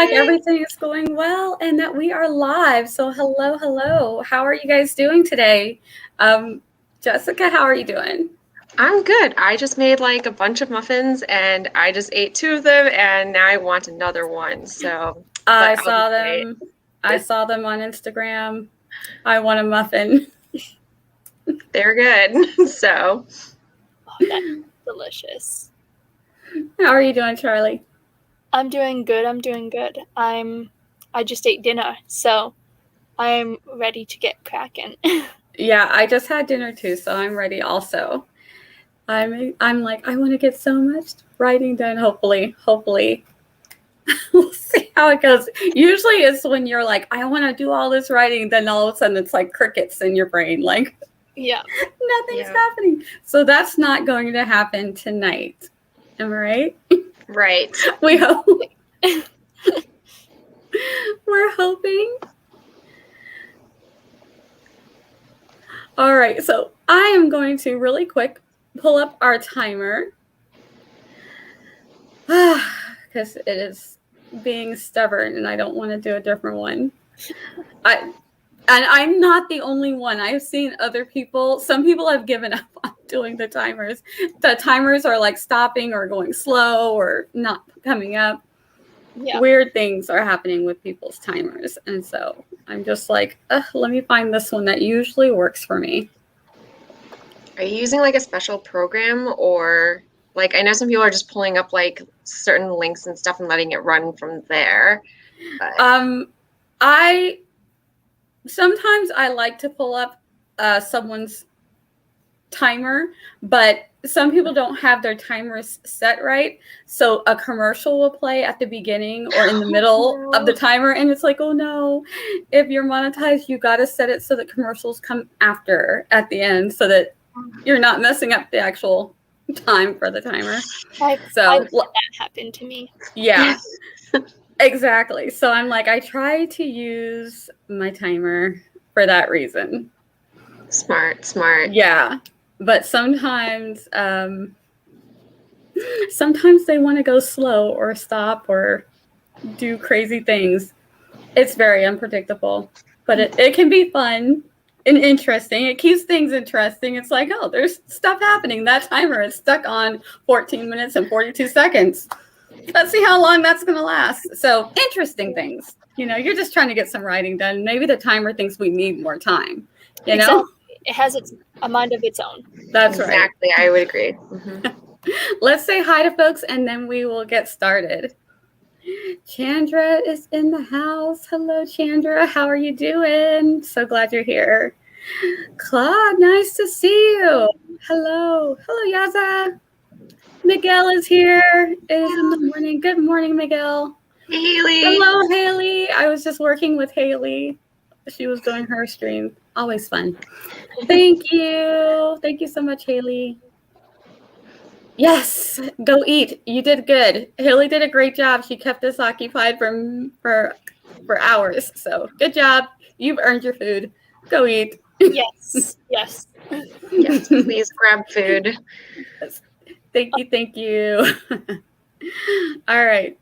like everything is going well and that we are live. So hello, hello. How are you guys doing today? Jessica, how are you doing? I'm good. I just made like a bunch of muffins and I just ate 2 of them and now I want another one. So I saw them. I saw them on Instagram. I want a muffin. They're good. So that's delicious. How are you doing, Charliee? I'm doing good. I just ate dinner, so I'm ready to get cracking. Yeah, I just had dinner too, so I'm ready also. I'm like, I want to get so much writing done, hopefully. We'll see how it goes. Usually it's when you're like, I want to do all this writing, then all of a sudden it's like crickets in your brain, like yeah, nothing's happening. So that's not going to happen tonight. Am I right? Right. We hope. We're hoping. All right, so I am going to really quick pull up our timer because it is being stubborn and I don't want to do a different one. And I'm not the only one. I've seen other people. Some people have given up on doing the timers. The timers are like stopping or going slow or not coming up. Yeah. Weird things are happening with people's timers. And so I'm just like, let me find this one that usually works for me. Are you using like a special program, or like, I know some people are just pulling up like certain links and stuff and letting it run from there. But. Sometimes I like to pull up someone's timer, but some people don't have their timers set right. So a commercial will play at the beginning or in the middle of the timer. And it's like, oh no, if you're monetized, you got to set it so that commercials come after at the end so that you're not messing up the actual time for the timer. I've had that happen to me. Yeah. Exactly. So I'm like, I try to use my timer for that reason. Smart. Yeah. But sometimes they want to go slow or stop or do crazy things. It's very unpredictable, but it can be fun and interesting. It keeps things interesting. It's like, oh, there's stuff happening. That timer is stuck on 14 minutes and 42 seconds. Let's see how long that's going to last. So interesting things. You know, you're just trying to get some writing done. Maybe the timer thinks we need more time. You know? It has a mind of its own. That's right. Exactly. I would agree. Mm-hmm. Let's say hi to folks and then we will get started. Chandra is in the house. Hello, Chandra. How are you doing? So glad you're here. Claude, nice to see you. Hello, Yaza. Miguel is here. It is in the morning. Good morning, Miguel. Haley. Hello, Haley. I was just working with Haley. She was doing her stream. Always fun. Thank you. Thank you so much, Haley. Yes, go eat. You did good. Haley did a great job. She kept us occupied for hours. So good job. You've earned your food. Go eat. Yes. Yes, please grab food. Yes. Thank you. All right.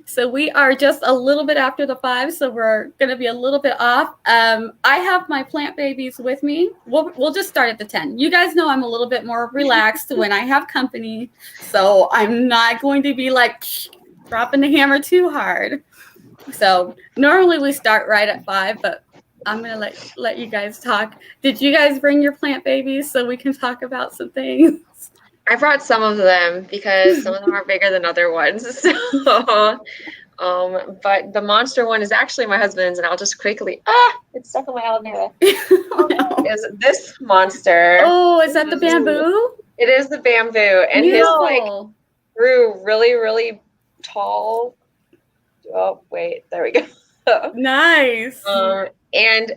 So we are just a little bit after the 5, so we're going to be a little bit off. I have my plant babies with me. We'll just start at the 10. You guys know I'm a little bit more relaxed when I have company, so I'm not going to be like dropping the hammer too hard. So normally we start right at 5, but I'm going to let you guys talk. Did you guys bring your plant babies so we can talk about some things? I brought some of them because some of them are bigger than other ones. So, but the monster one is actually my husband's, and I'll just quickly, it's stuck in my elevator. Is this monster. Oh, is that the bamboo? It is the bamboo, and Beautiful. his like grew really, really tall. Oh, wait, there we go. Nice. And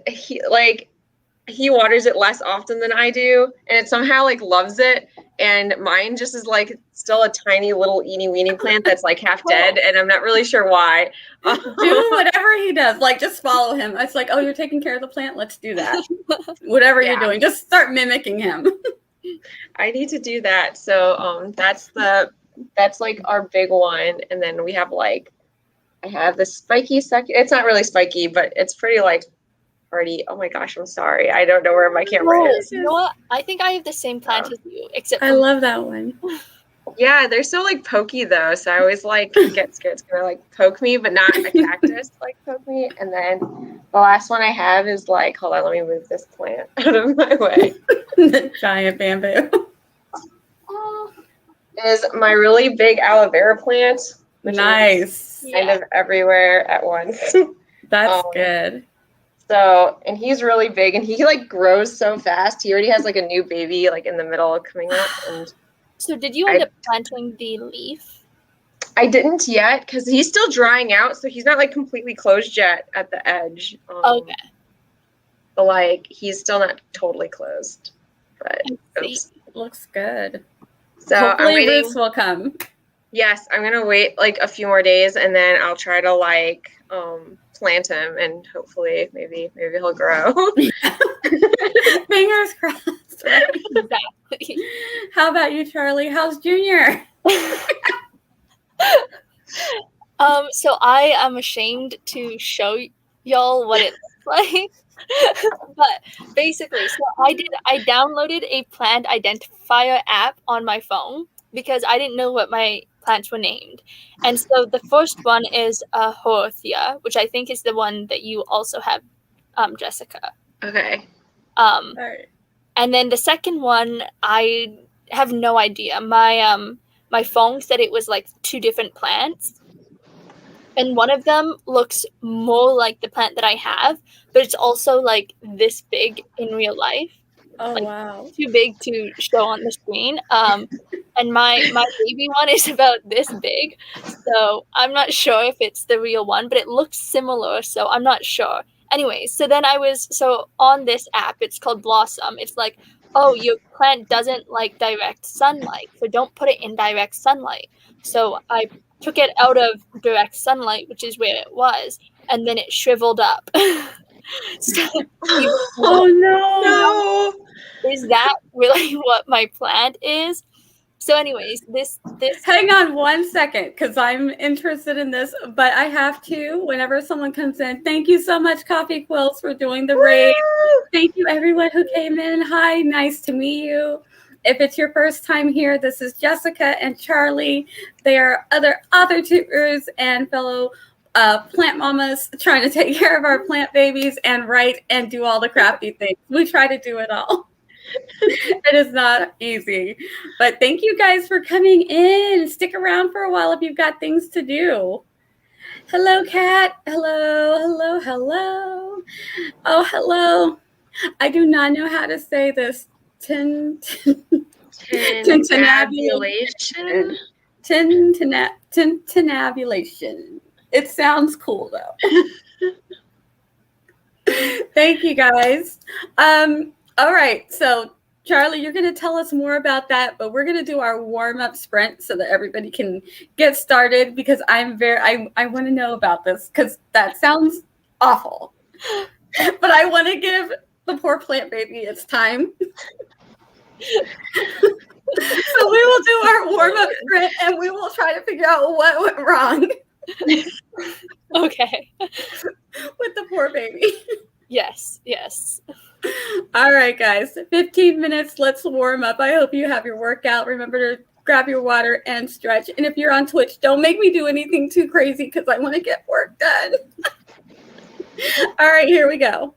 he waters it less often than I do, and it somehow like loves it. And mine just is like still a tiny little eeny weeny plant that's like half dead, and I'm not really sure why. Do whatever he does, like just follow him. It's like, oh, you're taking care of the plant, let's do that. Whatever you're doing, just start mimicking him. I need to do that. So that's like our big one, and then we have like I have this spiky succulent. It's not really spiky, but it's pretty like hardy. Oh my gosh, I'm sorry. I don't know where my camera Oh, is. you know what? I think I have the same plant as you, except I for love that one. Yeah, they're so like pokey though, so I always like get scared it's gonna like poke me, but not a cactus like poke me. And then the last one I have is like, hold on, let me move this plant out of my way. The giant bamboo. Is my really big aloe vera plant, which Nice. is kind of everywhere at once. That's good. So, and he's really big, and he like grows so fast. He already has like a new baby like in the middle coming up, and So did you end up planting the leaf? I didn't yet because he's still drying out, so he's not like completely closed yet at the edge. Okay. But like he's still not totally closed. But oops. Looks good. So hopefully I'm waiting. roots will come. Yes, I'm gonna wait like a few more days, and then I'll try to like plant him, and hopefully maybe he'll grow. Fingers crossed. Right? Exactly. How about you, Charlie? How's Junior? So I am ashamed to show y'all what it looks like. But basically, so I downloaded a plant identifier app on my phone because I didn't know what my plants were named. And so the first one is Horothia, which I think is the one that you also have, Jessica. Okay. All right. And then the second one, I have no idea. My phone said it was like 2 different plants. And one of them looks more like the plant that I have, but it's also like this big in real life. Oh, like, wow. Too big to show on the screen. And my baby one is about this big. So I'm not sure if it's the real one, but it looks similar. So I'm not sure. Anyways, so then so on this app, it's called Blossom. It's like, oh, your plant doesn't like direct sunlight. So don't put it in direct sunlight. So I took it out of direct sunlight, which is where it was, and then it shriveled up. So, oh no! Is that really what my plant is? So anyways, this hang on 1 second because I'm interested in this, but I have to whenever someone comes in. Thank you so much, Coffee Quills, for doing the raid. Thank you everyone who came in. Hi, nice to meet you. If it's your first time here, this is Jessica and Charlie. They are other Authortubers and fellow plant mamas trying to take care of our plant babies and write and do all the crafty things. We try to do it all. It is not easy. But thank you guys for coming in. Stick around for a while if you've got things to do. Hello, Kat. Hello, hello, hello. Oh, hello. I do not know how to say this. Tintinabulation. Tintinabulation. It sounds cool though. Thank you guys. All right, so Charlie, you're going to tell us more about that, but we're going to do our warm-up sprint so that everybody can get started because I want to know about this because that sounds awful. But I want to give the poor plant baby its time. So we will do our warm-up sprint and we will try to figure out what went wrong. Okay. With the poor baby. Yes. All right, guys, 15 minutes. Let's warm up. I hope you have your workout. Remember to grab your water and stretch. And if you're on Twitch, don't make me do anything too crazy because I want to get work done. All right, here we go.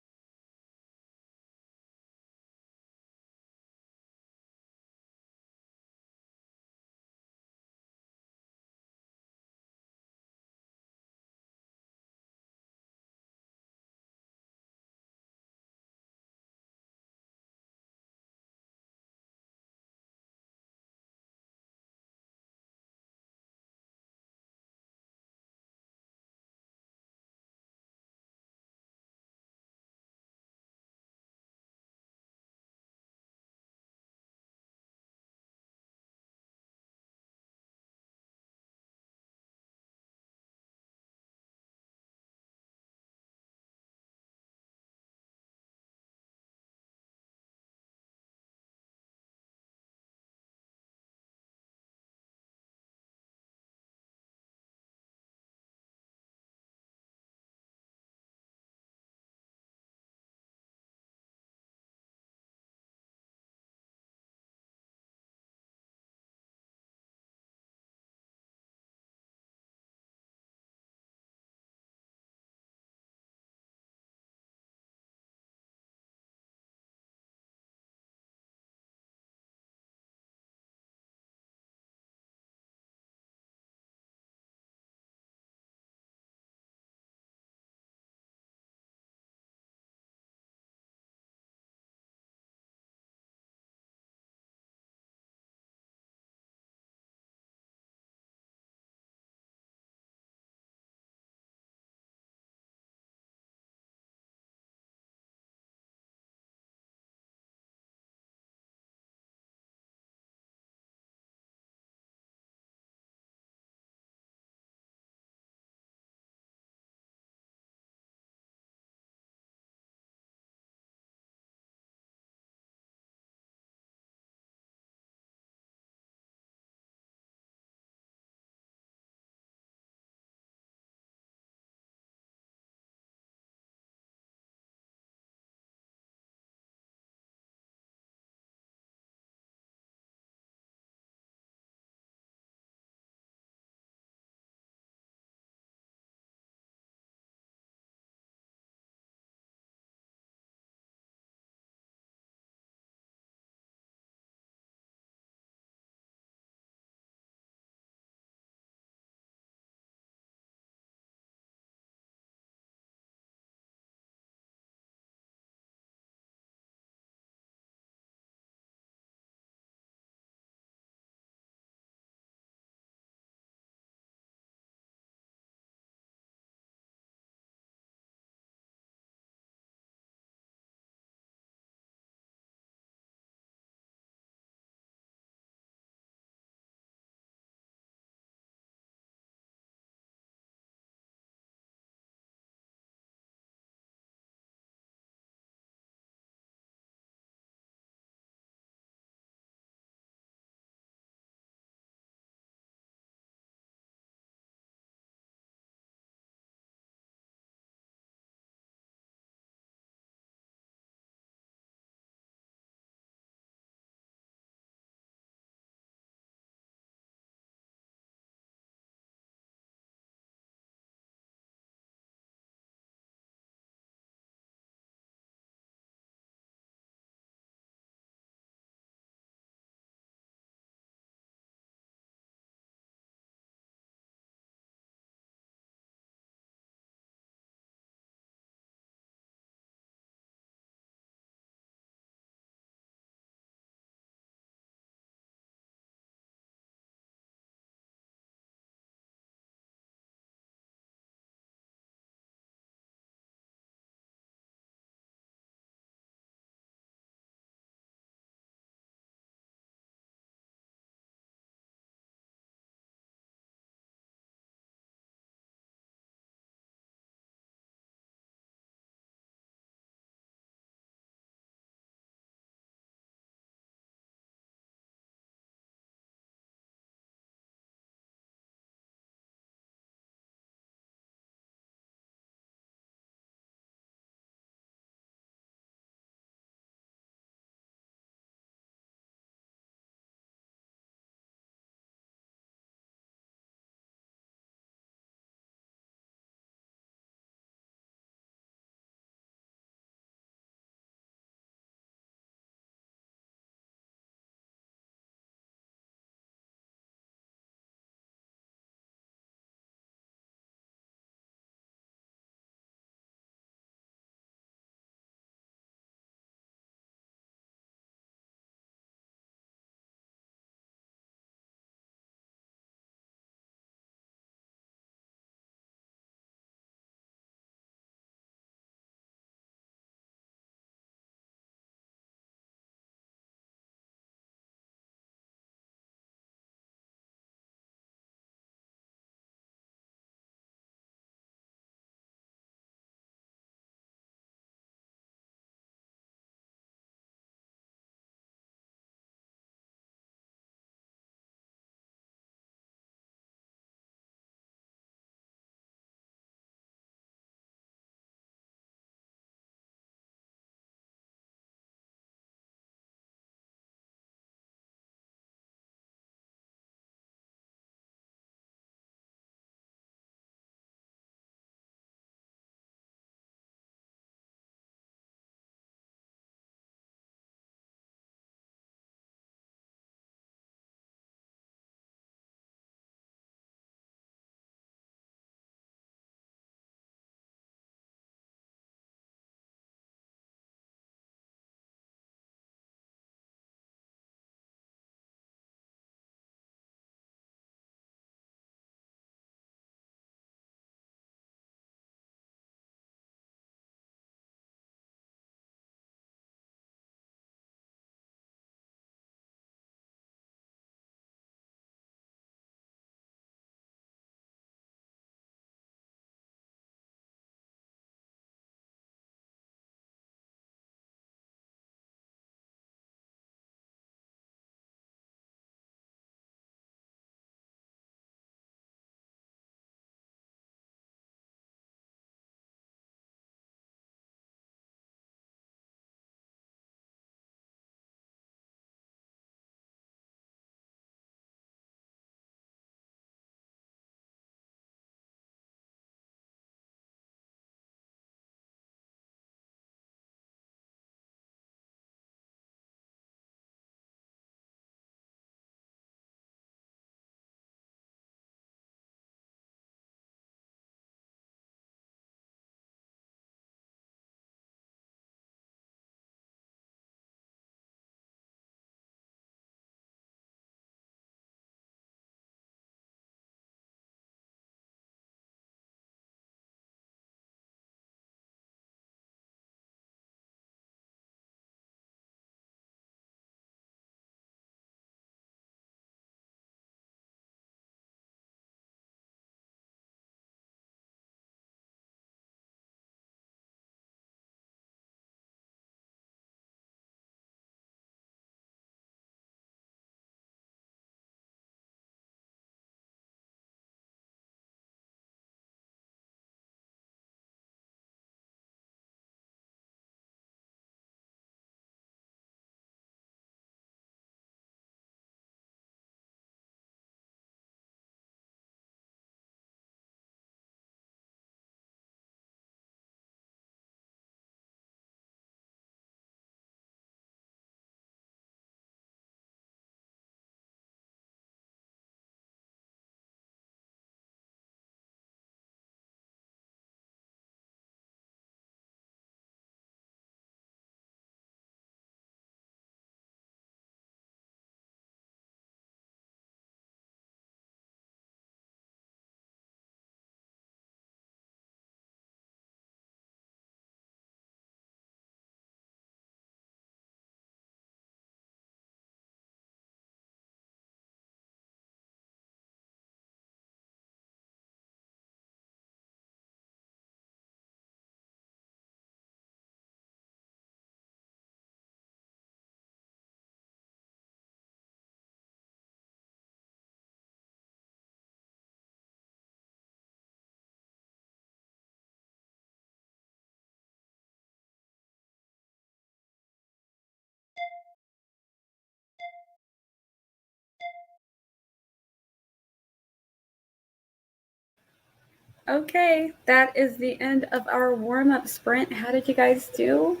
Okay, that is the end of our warm-up sprint. How did you guys do?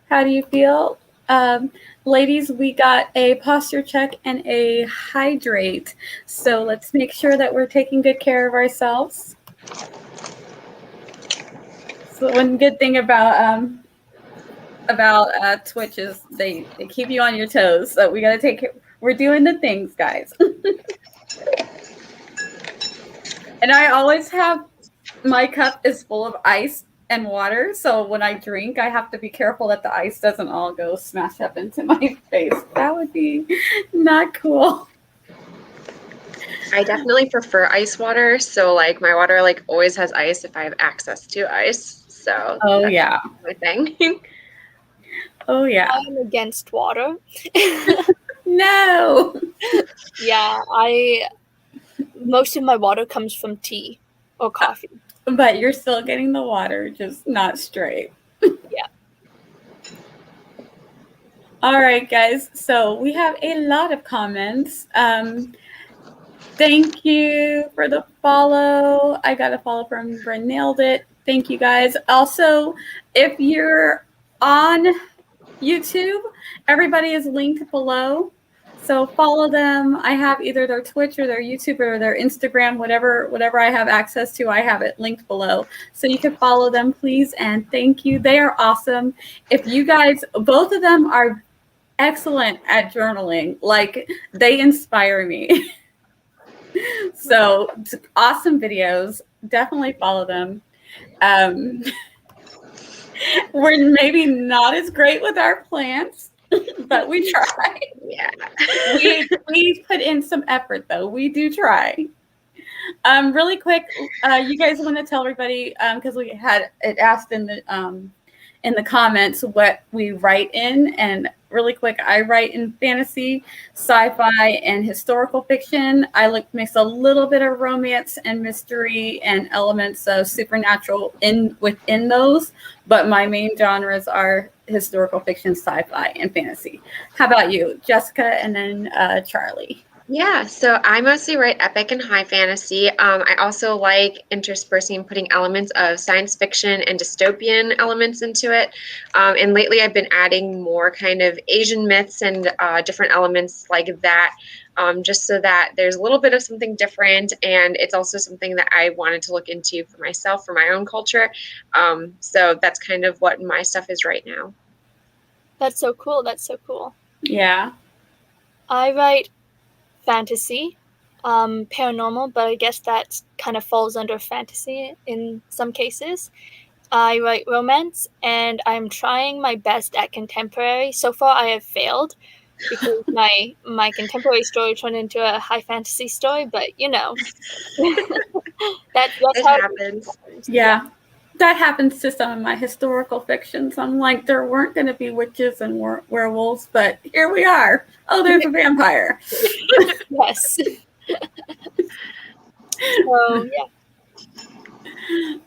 How do you feel? Ladies, we got a posture check and a hydrate. So let's make sure that we're taking good care of ourselves. So one good thing about Twitch is they keep you on your toes. So we got to take care. We're doing the things, guys. And I always have my cup is full of ice and water. So when I drink, I have to be careful that the ice doesn't all go smash up into my face. That would be not cool. I definitely prefer ice water. So like my water like always has ice if I have access to ice. So oh yeah, my thing. Oh yeah. I'm against water. No. Yeah, most of my water comes from tea or coffee. But you're still getting the water, just not straight. Yeah. All right, guys. So we have a lot of comments. Thank you for the follow. I got a follow from Bryn Nailed It. Thank you, guys. Also, if you're on YouTube, everybody is linked below. So follow them. I have either their Twitch or their YouTube or their Instagram, whatever I have access to, I have it linked below. So you can follow them, please. And thank you. They are awesome. If you guys, both of them are excellent at journaling. Like, they inspire me. So awesome videos. Definitely follow them. We're maybe not as great with our plants, but we try. Yeah. we put in some effort, though. We do try. Really quick, you guys want to tell everybody, because we had it asked in the comments what we write in, and really quick, I write in fantasy, sci-fi, and historical fiction. I mix a little bit of romance and mystery and elements of supernatural within those, but my main genres are historical fiction, sci-fi, and fantasy. How about you, Jessica, and then Charliee? Yeah, so I mostly write epic and high fantasy. I also like interspersing putting elements of science fiction and dystopian elements into it. And lately I've been adding more kind of Asian myths and different elements like that, just so that there's a little bit of something different. And it's also something that I wanted to look into for myself, for my own culture. So that's kind of what my stuff is right now. That's so cool. That's so cool. Yeah. I write fantasy, paranormal, but I guess that kind of falls under fantasy in some cases. I write romance, and I'm trying my best at contemporary. So far, I have failed because my contemporary story turned into a high fantasy story, but you know, that's how happens. Yeah. That happens to some of my historical fictions. I'm like, there weren't going to be witches and werewolves, but here we are. Oh, there's a vampire. Yes. So, yeah.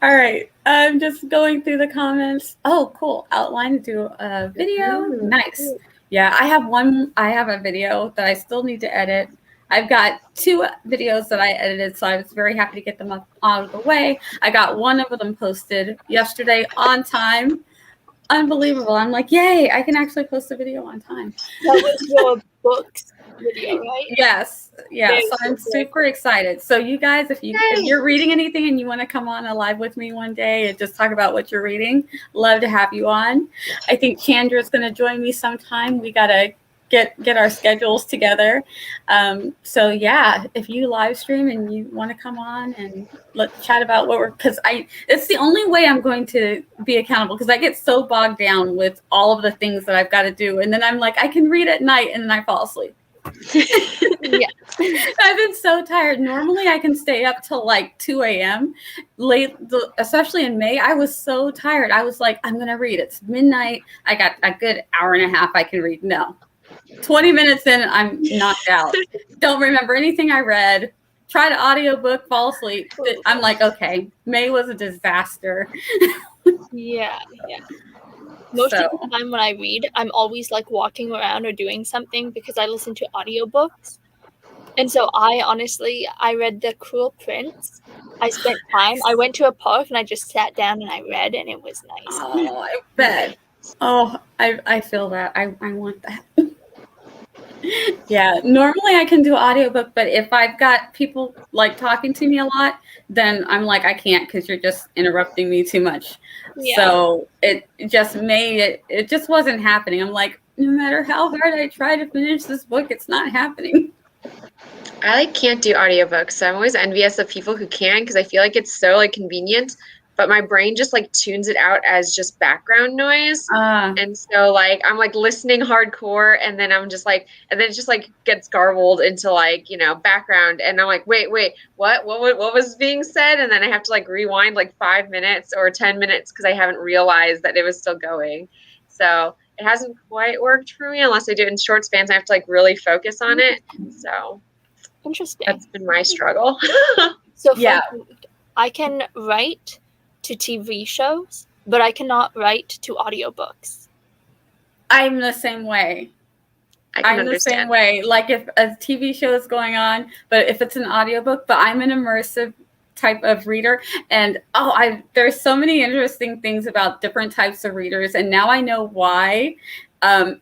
All right. I'm just going through the comments. Oh, cool. Outline to do a video. Nice. Yeah, I have a video that I still need to edit. I've got 2 videos that I edited, so I was very happy to get them out of the way. I got one of them posted yesterday on time. Unbelievable. I'm like, yay, I can actually post a video on time. That was your books video, right? Yes. Yeah. So I'm super excited. So you guys, if you're reading anything and you want to come on a live with me one day and just talk about what you're reading, love to have you on. I think Chandra's going to join me sometime. We got to get our schedules together. So yeah, if you live stream and you want to come on and let's chat about it's the only way I'm going to be accountable, because I get so bogged down with all of the things that I've got to do. And then I'm like, I can read at night and then I fall asleep. Yeah. I've been so tired. Normally I can stay up till like 2 a.m. Especially in May, I was so tired. I was like, I'm going to read. It's midnight. I got a good hour and a half I can read. No. 20 minutes in, I'm knocked out. Don't remember anything I read. Tried an audiobook, fall asleep. I'm like, okay, May was a disaster. Yeah. Most of the time when I read, I'm always like walking around or doing something because I listen to audiobooks. And so I read The Cruel Prince. I spent time. I went to a park and I just sat down and I read, and it was nice. Oh, I bet. Oh, I feel that. I want that. Yeah, normally I can do audiobook, but if I've got people like talking to me a lot, then I'm like, I can't because you're just interrupting me too much. Yeah. So it just made it just wasn't happening. I'm like, no matter how hard I try to finish this book, it's not happening. I like can't do audiobooks, so I'm always envious of people who can because I feel like it's so like convenient, but my brain just like tunes it out as just background noise. And so like I'm like listening hardcore, and then I'm just like, and then it just like gets garbled into like, you know, background, and I'm like, wait, what was being said? And then I have to like rewind like 5 minutes or 10 minutes because I haven't realized that it was still going. So it hasn't quite worked for me unless I do it in short spans. I have to like really focus on it. So interesting. that's been my struggle. So yeah, I can write to TV shows, but I cannot write to audiobooks. I'm the same way. I'm the same way. Like if a TV show is going on, but if it's an audiobook, but I'm an immersive type of reader, and there's so many interesting things about different types of readers, and now I know why.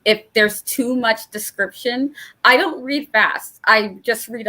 If there's too much description, I don't read fast. I just read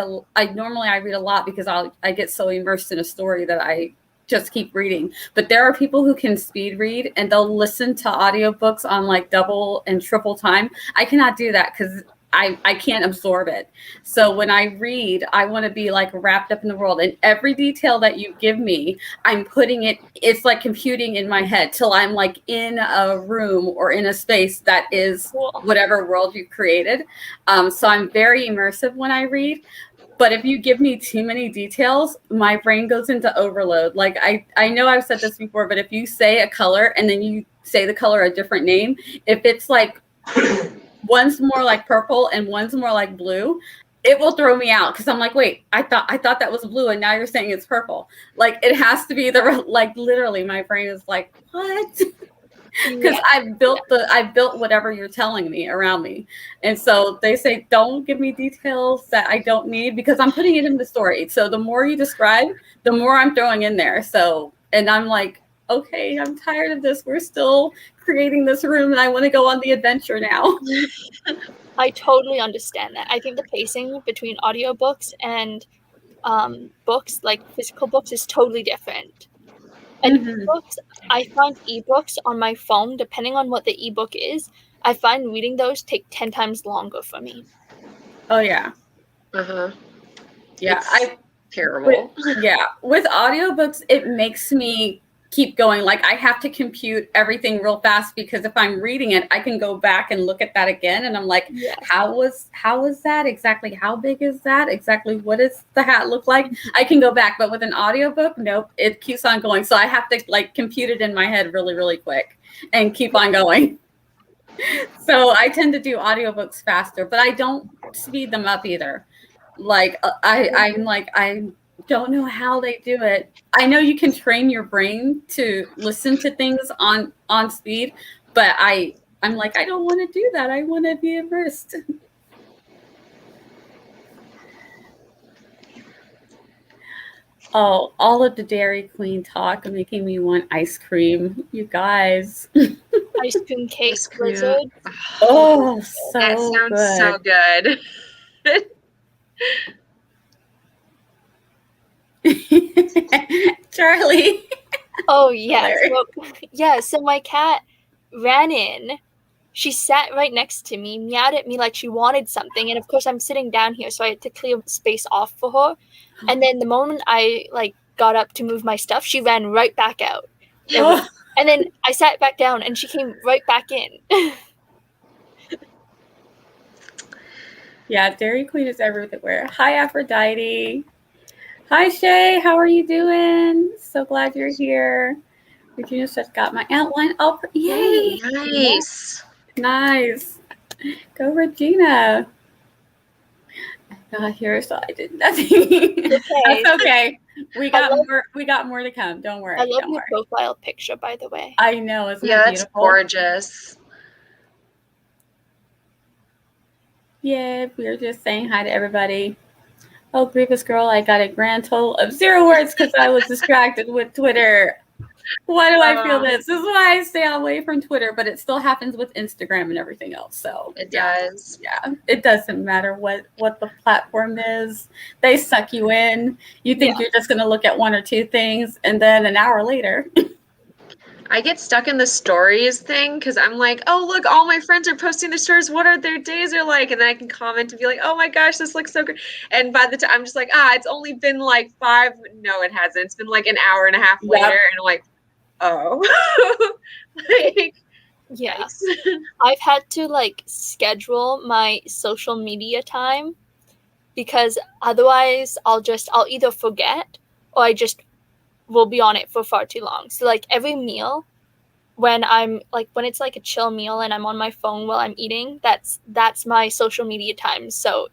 normally I read a lot because I get so immersed in a story that I just keep reading. But there are people who can speed read and they'll listen to audiobooks on like double and triple time. I cannot do that because I can't absorb it. So when I read, I want to be like wrapped up in the world, and every detail that you give me, I'm putting it's like computing in my head till I'm like in a room or in a space that is whatever world you created. So I'm very immersive when I read. But if you give me too many details, my brain goes into overload. Like I know I've said this before, but if you say a color and then you say the color a different name, if it's like one's more like purple and one's more like blue, it will throw me out because I'm like, wait, I thought that was blue and now you're saying it's purple. Like it has to be like literally my brain is like, what? Because I've built whatever you're telling me around me. And so they say, don't give me details that I don't need because I'm putting it in the story. So the more you describe, the more I'm throwing in there. So, and I'm like, okay, I'm tired of this. We're still creating this room and I want to go on the adventure now. I totally understand that. I think the pacing between audiobooks and books, like physical books, is totally different. And ebooks, I find ebooks on my phone, depending on what the ebook is, I find reading those take 10 times longer for me. Oh, yeah. Yeah. It's terrible. With audiobooks, it makes me keep going. Like I have to compute everything real fast because if I'm reading it, I can go back and look at that again. And I'm like, how was that exactly? How big is that exactly? What does the hat look like? I can go back, but with an audiobook, nope, it keeps on going. So I have to like compute it in my head really, really quick and keep on going. So I tend to do audiobooks faster, but I don't speed them up either. Like I don't know how they do it. I know you can train your brain to listen to things on speed, but I'm like, I don't want to do that. I want to be immersed. Oh, all of the Dairy Queen talk making me want ice cream, you guys. Ice cream cake blizzard. Oh, so that sounds good. So good. Charliee. Oh yeah. So my cat ran in. She sat right next to me, meowed at me like she wanted something, and of course I'm sitting down here, so I had to clear space off for her. And then the moment I like got up to move my stuff, she ran right back out. And then I sat back down, and she came right back in. Yeah, Dairy Queen is everywhere. Hi, Aphrodite. Hi, Shay. How are you doing? So glad you're here. Regina just got my outline up. Yay! Nice. Nice. Go, Regina. I got here, so I did nothing. Okay. That's okay. We got more to come. Don't worry. I love your profile picture, by the way. I know. Isn't it beautiful? That's gorgeous. Yeah, we are just saying hi to everybody. Oh, grievous girl, I got a grand total of 0 words because I was distracted with Twitter. Why do I feel this? This is why I stay away from Twitter, but it still happens with Instagram and everything else. So It does. Yeah, it doesn't matter what the platform is. They suck you in. You think you're just going to look at 1 or 2 things, and then an hour later. I get stuck in the stories thing because I'm like, oh, look, all my friends are posting their stories. What are their days are like? And then I can comment and be like, oh my gosh, this looks so good. And by the time I'm just like, it's only been like 5. No, it hasn't. It's been like an hour and a half later. And I'm like, oh. Like, Yeah. nice. I've had to like schedule my social media time because otherwise I'll either forget or I just will be on it for far too long. So like every meal, when it's like a chill meal and I'm on my phone while I'm eating, that's my social media time. So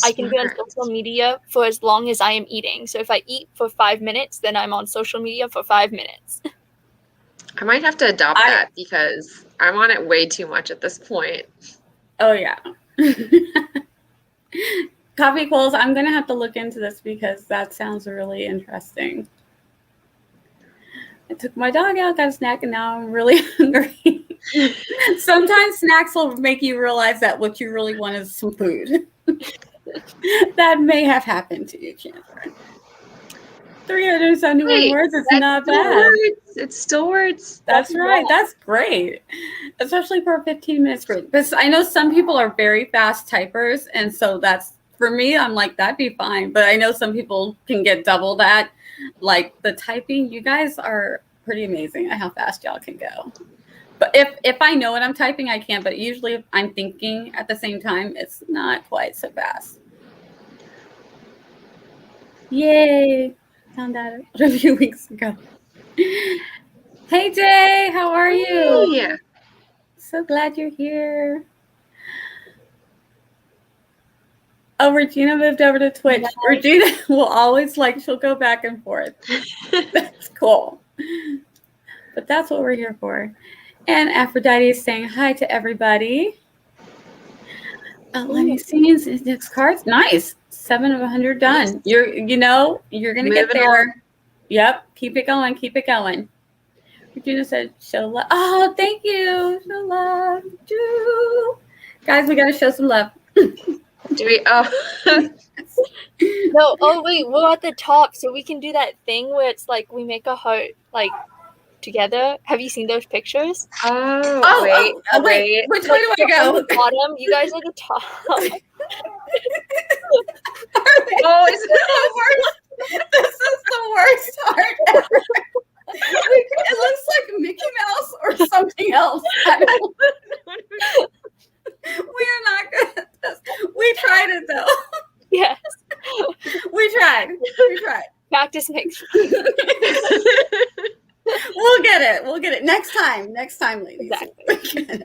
I can be on social media for as long as I am eating. So if I eat for 5 minutes, then I'm on social media for 5 minutes. I might have to adopt that because I'm on it way too much at this point. Oh, yeah. Coffee Coles, I'm going to have to look into this because that sounds really interesting. I took my dog out, got a snack, and now I'm really hungry. Sometimes snacks will make you realize that what you really want is some food. That may have happened to you, Chandler. 371 words, it's not bad. It's still words. That's right. That's great. Especially for a 15-minute sprint. Because I know some people are very fast typers, and so that's, for me, I'm like, that'd be fine. But I know some people can get double that. Like the typing, you guys are pretty amazing at how fast y'all can go. But if I know what I'm typing, I can. But usually if I'm thinking at the same time, it's not quite so fast. Yay. Found that a few weeks ago. Hey, Jay. How are you? Yeah. So glad you're here. Oh, Regina moved over to Twitch. Nice. Regina will always she'll go back and forth. That's cool. But that's what we're here for. And Aphrodite is saying hi to everybody. Outlining scenes, index cards. Nice. 7 of 100 done. You're going to get there. On. Yep. Keep it going. Keep it going. Regina said, show love. Oh, thank you. Show love. Guys, we got to show some love. Do we? Oh. No. Oh, wait. We're at the top, so we can do that thing where it's like we make a heart like together. Have you seen those pictures? Wait. Which way do I go? The bottom. You guys are the top. Oh, is it the worst? This is the worst heart ever. It looks like Mickey Mouse or something else. We are not good at this. We tried it though. Yes. We tried. Practice makes We'll get it. Next time, ladies. Exactly.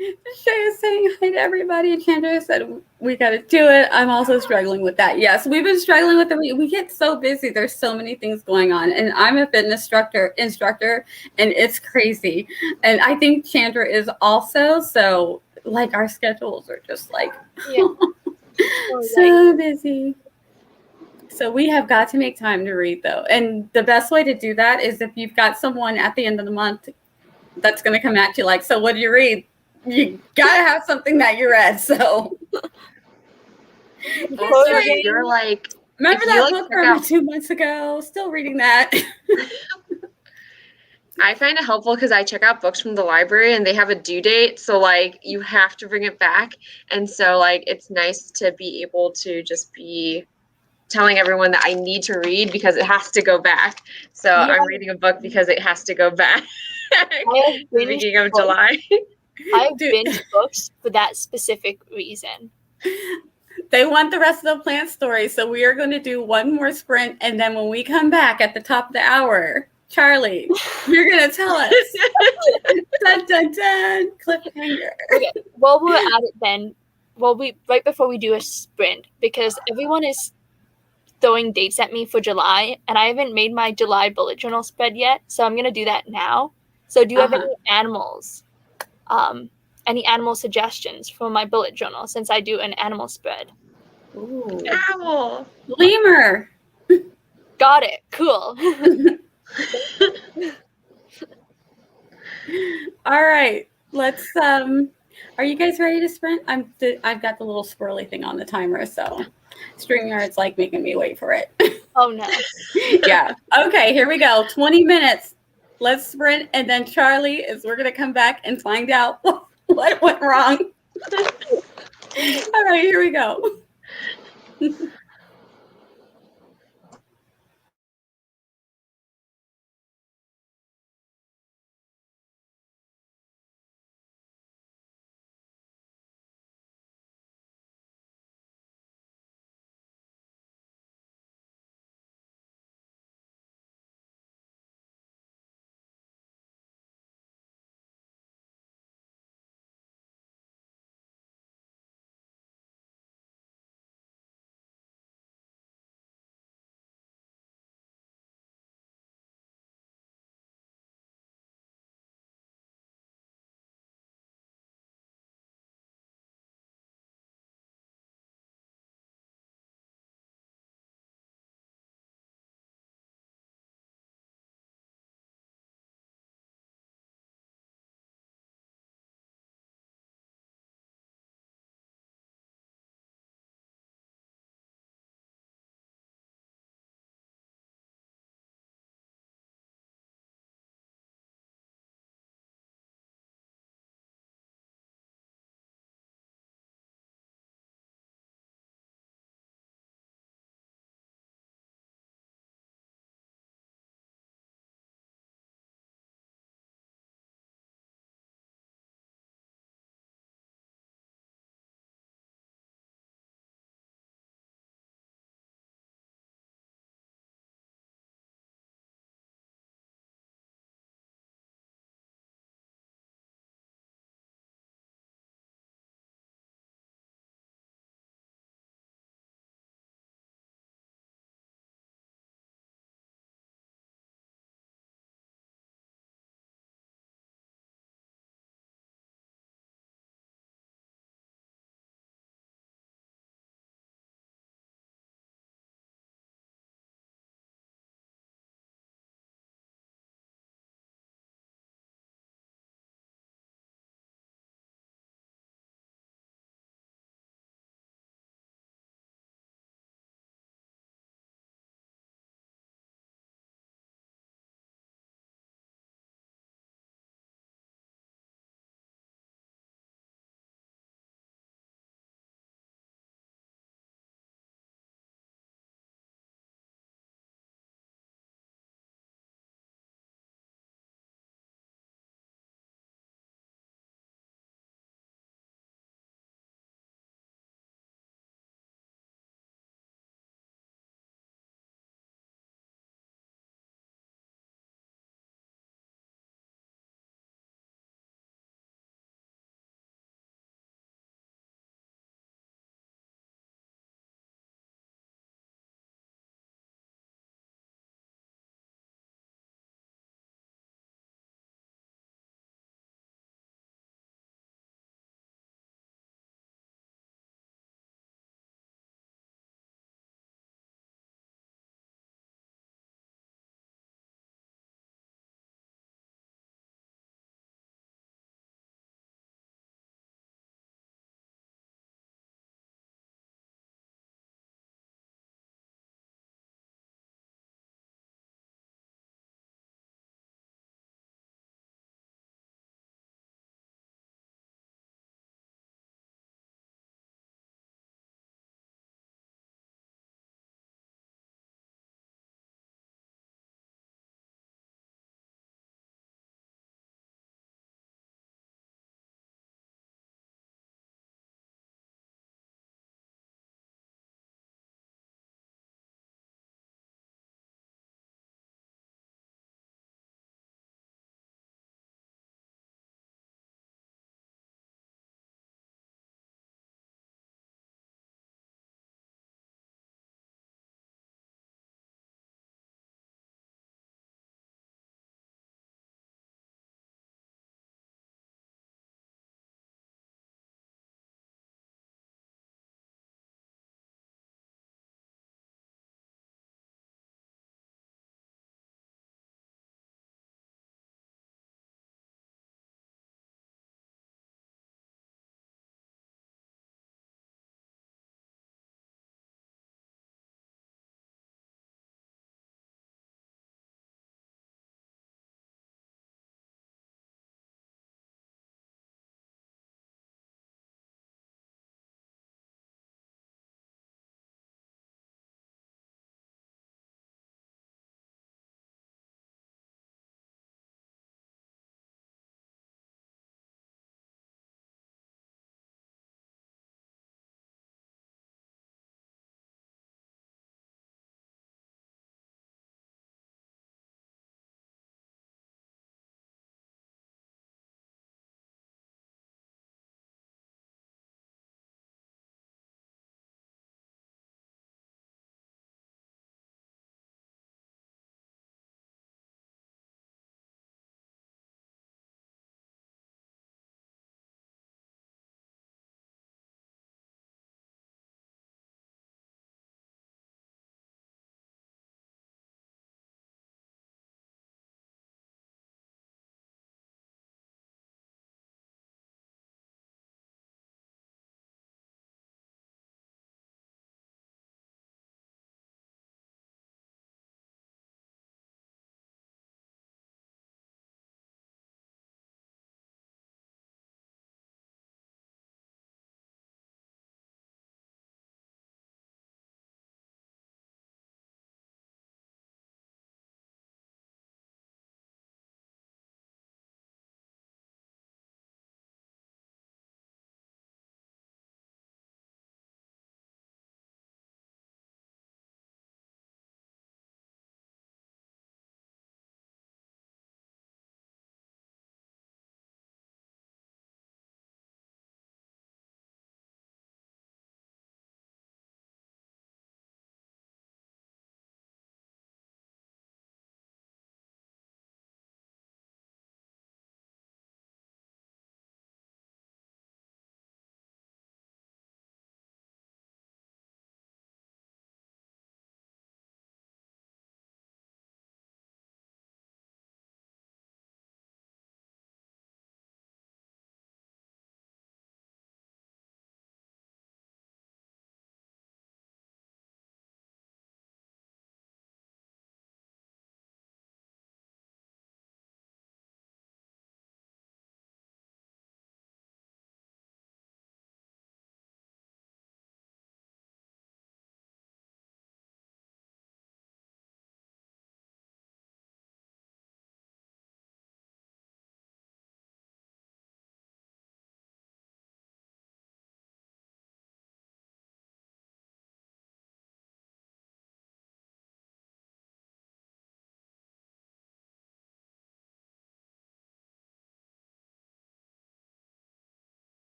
Shay is saying hi to everybody. Chandra said we got to do it. I'm also struggling with that. Yes, we've been struggling with it. We get so busy. There's so many things going on. And I'm a fitness instructor, and it's crazy. And I think Chandra is also. So, our schedules are just so busy. So we have got to make time to read, though. And the best way to do that is if you've got someone at the end of the month that's going to come at you so what do you read? You got to have something that you read. So you're remember that book from 2 months ago? Still reading that. I find it helpful because I check out books from the library and they have a due date. So you have to bring it back. And so it's nice to be able to just be telling everyone that I need to read because it has to go back. So I'm reading a book because it has to go back. Beginning of July. I have binged books for that specific reason. They want the rest of the plant story, so we are going to do one more sprint, and then when we come back at the top of the hour, Charliee, you're going to tell us. Dun, dun, dun. Cliffhanger. Okay. While we're at it then, right before we do a sprint, because everyone is throwing dates at me for July, and I haven't made my July bullet journal spread yet, so I'm going to do that now. So do you have any animals? Any animal suggestions for my bullet journal since I do an animal spread? Ooh. Owl. Lemur. Got it. Cool. All right. Let's are you guys ready to sprint? I've got the little swirly thing on the timer, so StreamYard's like making me wait for it. Oh no. Yeah. Okay, here we go. 20 minutes. Let's sprint, and then Charliee we're gonna come back and find out what went wrong. All right, here we go.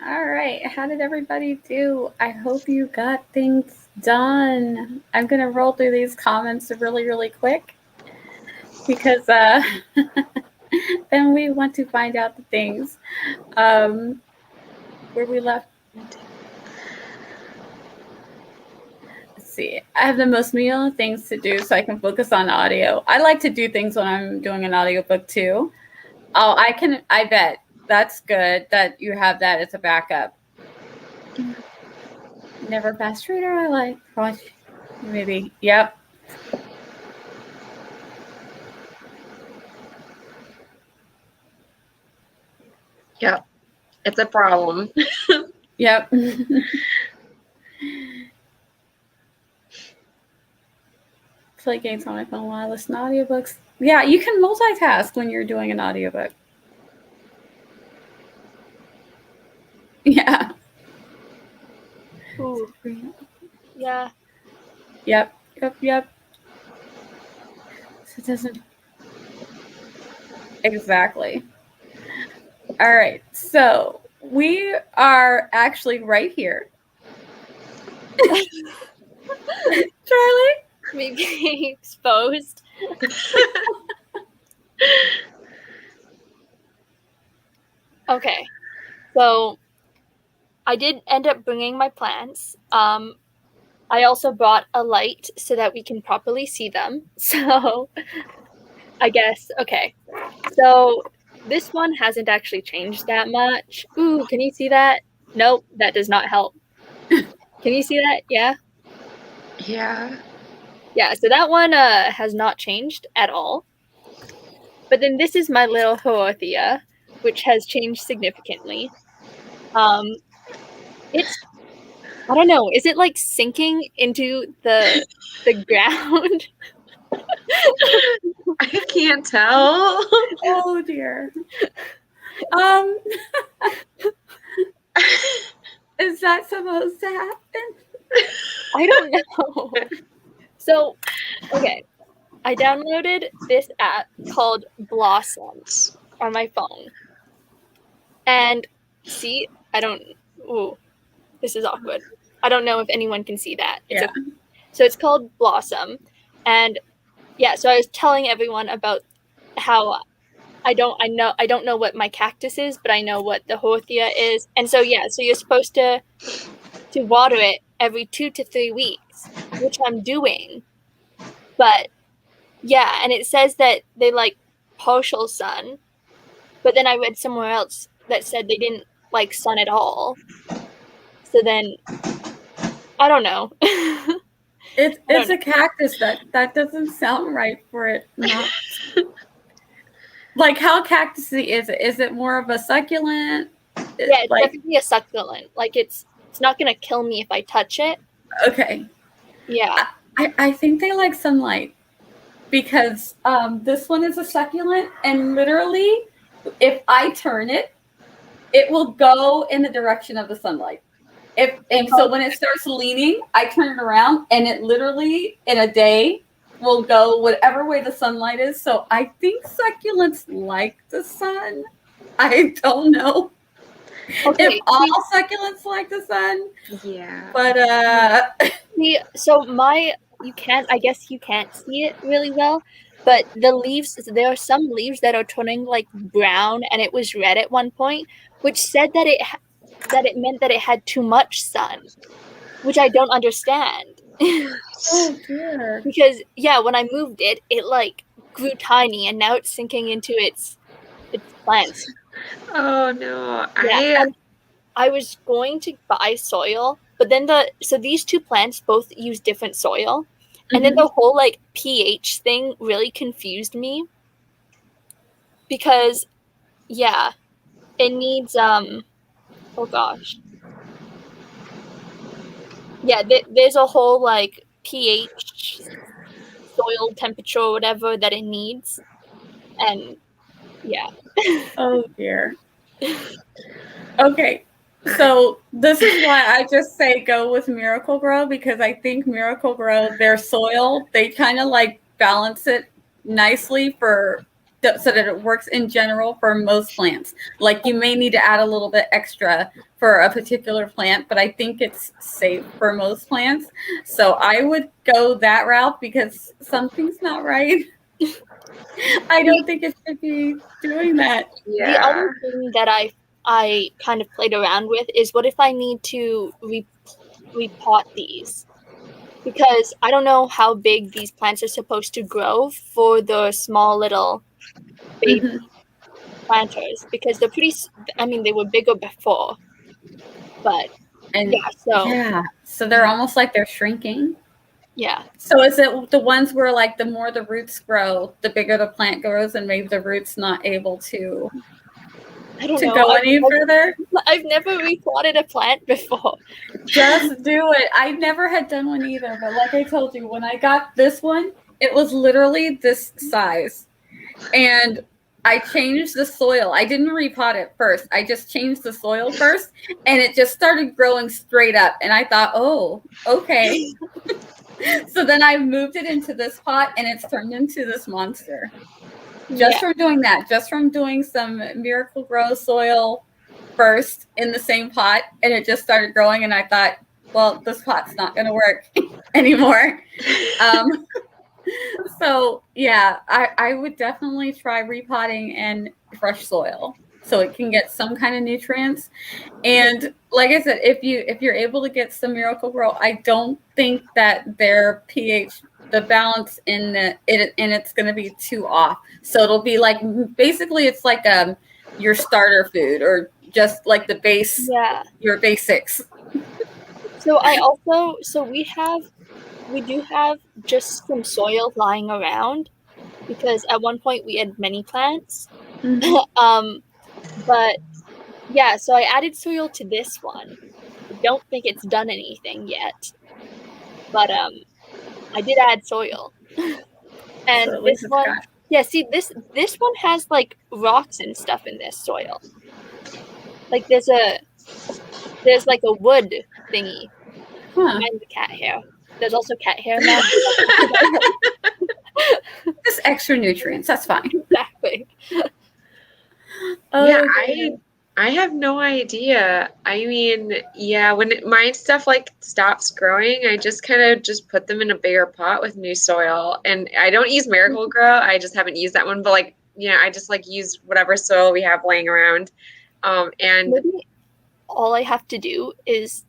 All right. How did everybody do? I hope you got things done. I'm going to roll through these comments really, really quick because then we want to find out the things where we left. Let's see. I have the most million things to do so I can focus on audio. I like to do things when I'm doing an audiobook too. Oh, I bet. That's good that you have that as a backup. Never fast reader. I like watch maybe. Yep. Yep. It's a problem. Yep. Play games on my phone while I listen to audiobooks. Yeah, you can multitask when you're doing an audiobook. Yeah. Ooh. Yeah. Yep. So it doesn't. Exactly. All right. So we are actually right here. Charlie? Me being exposed. Okay. So I did end up bringing my plants. I also brought a light so that we can properly see them. So I guess, okay. So this one hasn't actually changed that much. Ooh, can you see that? Nope, that does not help. Can you see that? Yeah? Yeah. Yeah, so that one has not changed at all. But then this is my little Horothea, which has changed significantly. It's, I don't know, is it like sinking into the ground? I can't tell. Oh dear. Is that supposed to happen? I don't know. So, okay, I downloaded this app called Blossom on my phone. And see, ooh, this is awkward. I don't know if anyone can see that. Yeah. So it's called Blossom. And yeah, so I was telling everyone about how I don't know what my cactus is, but I know what the Horothea is. And so yeah, so you're supposed to water it every 2 to 3 weeks, which I'm doing. But yeah, and it says that they like partial sun, but then I read somewhere else that said they didn't like sun at all. So then I don't know. It's a cactus. That doesn't sound right for it not. Like, how cactusy is it? Is it more of a succulent? Yeah, it's like, definitely a succulent. Like it's not gonna kill me if I touch it. Okay. Yeah. I think they like sunlight because this one is a succulent, and literally, if I turn it, it will go in the direction of the sunlight. So when it starts leaning, I turn it around, and it literally in a day will go whatever way the sunlight is. So I think succulents like the sun. I don't know if all succulents like the sun. Yeah. But see, so I guess you can't see it really well, but the leaves, there are some leaves that are turning like brown, and it was red at one point, which said that it meant that it had too much sun, which I don't understand. Oh dear. Because yeah, when I moved it, it like grew tiny, and now it's sinking into its plants. Oh no. Yeah, I was going to buy soil, but then so these two plants both use different soil, and then the whole like pH thing really confused me. Because yeah, it needs oh gosh. Yeah, there's a whole like pH, soil temperature, or whatever that it needs, and yeah. Oh dear. Okay, so this is why I just say go with Miracle Grow, because I think Miracle Grow, their soil, they kind of like balance it nicely for so that it works in general for most plants. Like you may need to add a little bit extra for a particular plant, but I think it's safe for most plants. So I would go that route because something's not right. I don't think it should be doing that. The Yeah. other thing that I kind of played around with is what if I need to repot these? Because I don't know how big these plants are supposed to grow for the small little baby planters, because they're pretty, I mean, they were bigger before, but And so they're almost like they're shrinking. Yeah. So is it the ones where like the more the roots grow, the bigger the plant grows, and maybe the root's not able to go any further? I've never repotted a plant before. Just do it. I never had done one either, but like I told you, when I got this one, it was literally this size. And I changed the soil. I didn't repot it first. I just changed the soil first, and it just started growing straight up. And I thought, oh, okay. So then I moved it into this pot, and it's turned into this monster. Just from doing that, just from doing some Miracle Grow soil first in the same pot, and it just started growing, and I thought, well, this pot's not going to work anymore. So yeah, I would definitely try repotting and fresh soil so it can get some kind of nutrients. And like I said, if you're able to get some Miracle Grow, I don't think that their pH, the balance in it's going to be too off. So it'll be like, basically it's like your starter food, or just like the base, your basics. So we do have just some soil lying around, because at one point we had many plants. But yeah, so I added soil to this one. I don't think it's done anything yet, but I did add soil. And so this one, see, this one has like rocks and stuff in this soil. Like there's like a wood thingy behind the cat hair. There's also cat hair now. Just extra nutrients. That's fine. Exactly. Yeah, I have no idea. I mean, yeah, when my stuff like stops growing, I just kind of just put them in a bigger pot with new soil. And I don't use Miracle Grow. I just haven't used that one. But like, I just like use whatever soil we have laying around. And maybe all I have to do is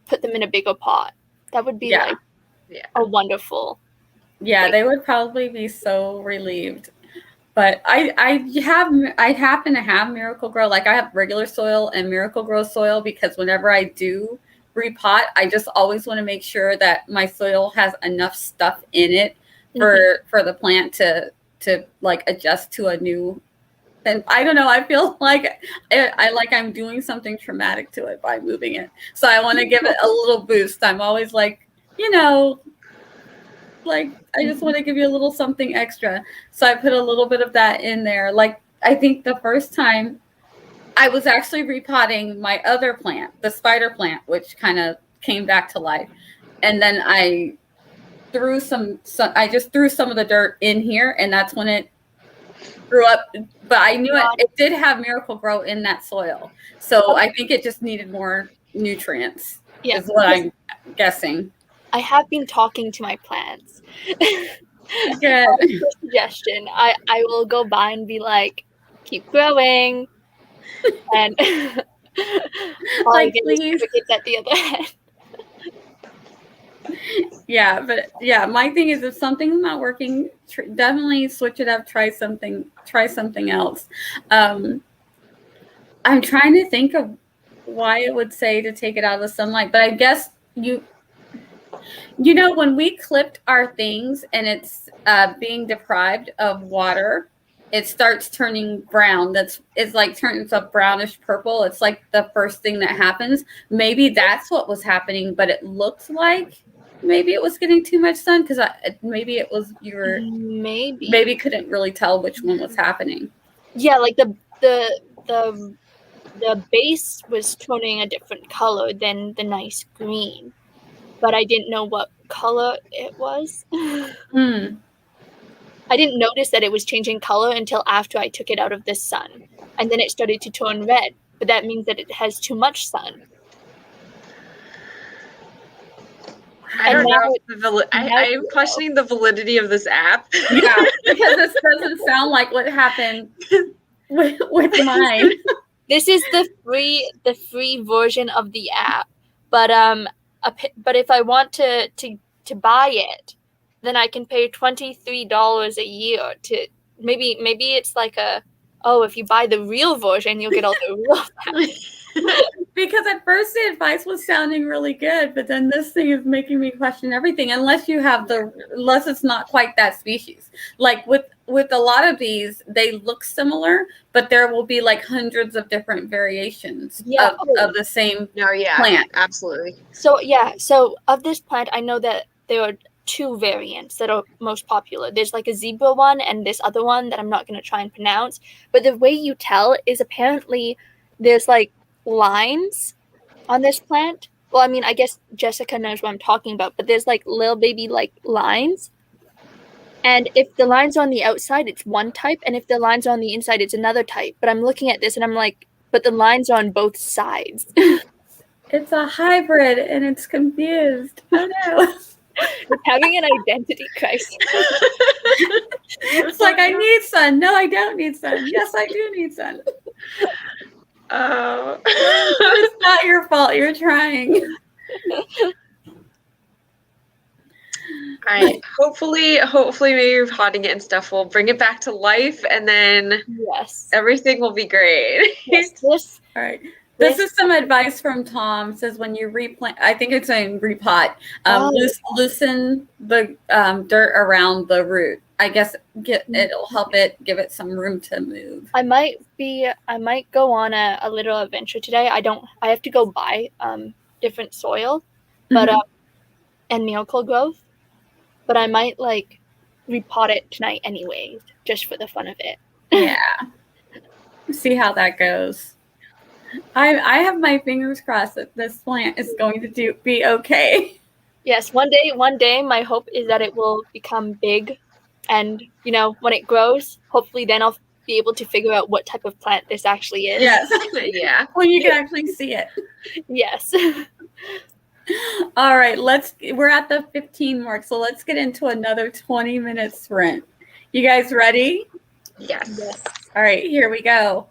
put them in a bigger pot. That would be like a wonderful. Yeah, they would probably be so relieved. But I happen to have Miracle Grow. Like I have regular soil and Miracle Grow soil, because whenever I do repot, I just always want to make sure that my soil has enough stuff in it for the plant to like adjust to a new. And I don't know, I feel like I'm doing something traumatic to it by moving it. So I want to give it a little boost. I'm always like, like I just want to give you a little something extra. So I put a little bit of that in there. Like I think the first time I was actually repotting my other plant, the spider plant, which kind of came back to life. And then I threw I just threw some of the dirt in here, and that's when it grew up. But I knew it did have Miracle Grow in that soil. So I think it just needed more nutrients, is what I'm guessing. I have been talking to my plants. Good. Suggestion. I will go by and be like, keep growing. And like, please. At the other end. Yeah, but yeah, my thing is, if something's not working, definitely switch it up. Try something else. I'm trying to think of why it would say to take it out of the sunlight, but I guess when we clipped our things and it's being deprived of water, it starts turning brown. It's like turns up brownish purple. It's like the first thing that happens. Maybe that's what was happening, but it looks like maybe it was getting too much sun, because maybe it was maybe couldn't really tell which one was happening. Yeah, like the base was turning a different color than the nice green, but I didn't know what color it was. I didn't notice that it was changing color until after I took it out of the sun. And then it started to turn red. But that means that it has too much sun. I don't know if I'm questioning the validity of this app. Yeah, because this doesn't sound like what happened with mine. This is the free version of the app. But if I want to buy it, then I can pay $23 a year to maybe it's like if you buy the real version, you'll get all the real Because at first the advice was sounding really good, but then this thing is making me question everything. Unless it's not quite that species. Like with a lot of these, they look similar, but there will be like hundreds of different variations of the same plant. Absolutely. So of this plant, I know that there are 2 variants that are most popular. There's like a zebra one and this other one that I'm not going to try and pronounce. But the way you tell is apparently there's like lines on this plant. Well, I mean, I guess Jessica knows what I'm talking about, but there's like little baby like lines. And if the lines are on the outside, it's one type, and if the lines are on the inside, it's another type. But I'm looking at this and I'm like, but the lines are on both sides. It's a hybrid and it's confused. Oh no. It's having an identity crisis. It's like, I need sun. No, I don't need sun. Yes, I do need sun. Oh. It's not your fault. You're trying. All right. Hopefully maybe potting it and stuff will bring it back to life, and then everything will be great. All right. This is some advice from Tom. It says when you replant, I think it's saying repot, loosen the dirt around the root. I guess it'll help it, give it some room to move. I might go on a little adventure today. I have to go buy different soil, but and miracle growth. But I might like repot it tonight anyway, just for the fun of it. Yeah. See how that goes. I have my fingers crossed that this plant is going to be okay. Yes, one day my hope is that it will become big, and when it grows, hopefully then I'll be able to figure out what type of plant this actually is. Yes. Yeah. When you can actually see it. Yes. All right, we're at the 15 mark, so let's get into another 20-minute sprint. You guys ready? Yes. All right, here we go.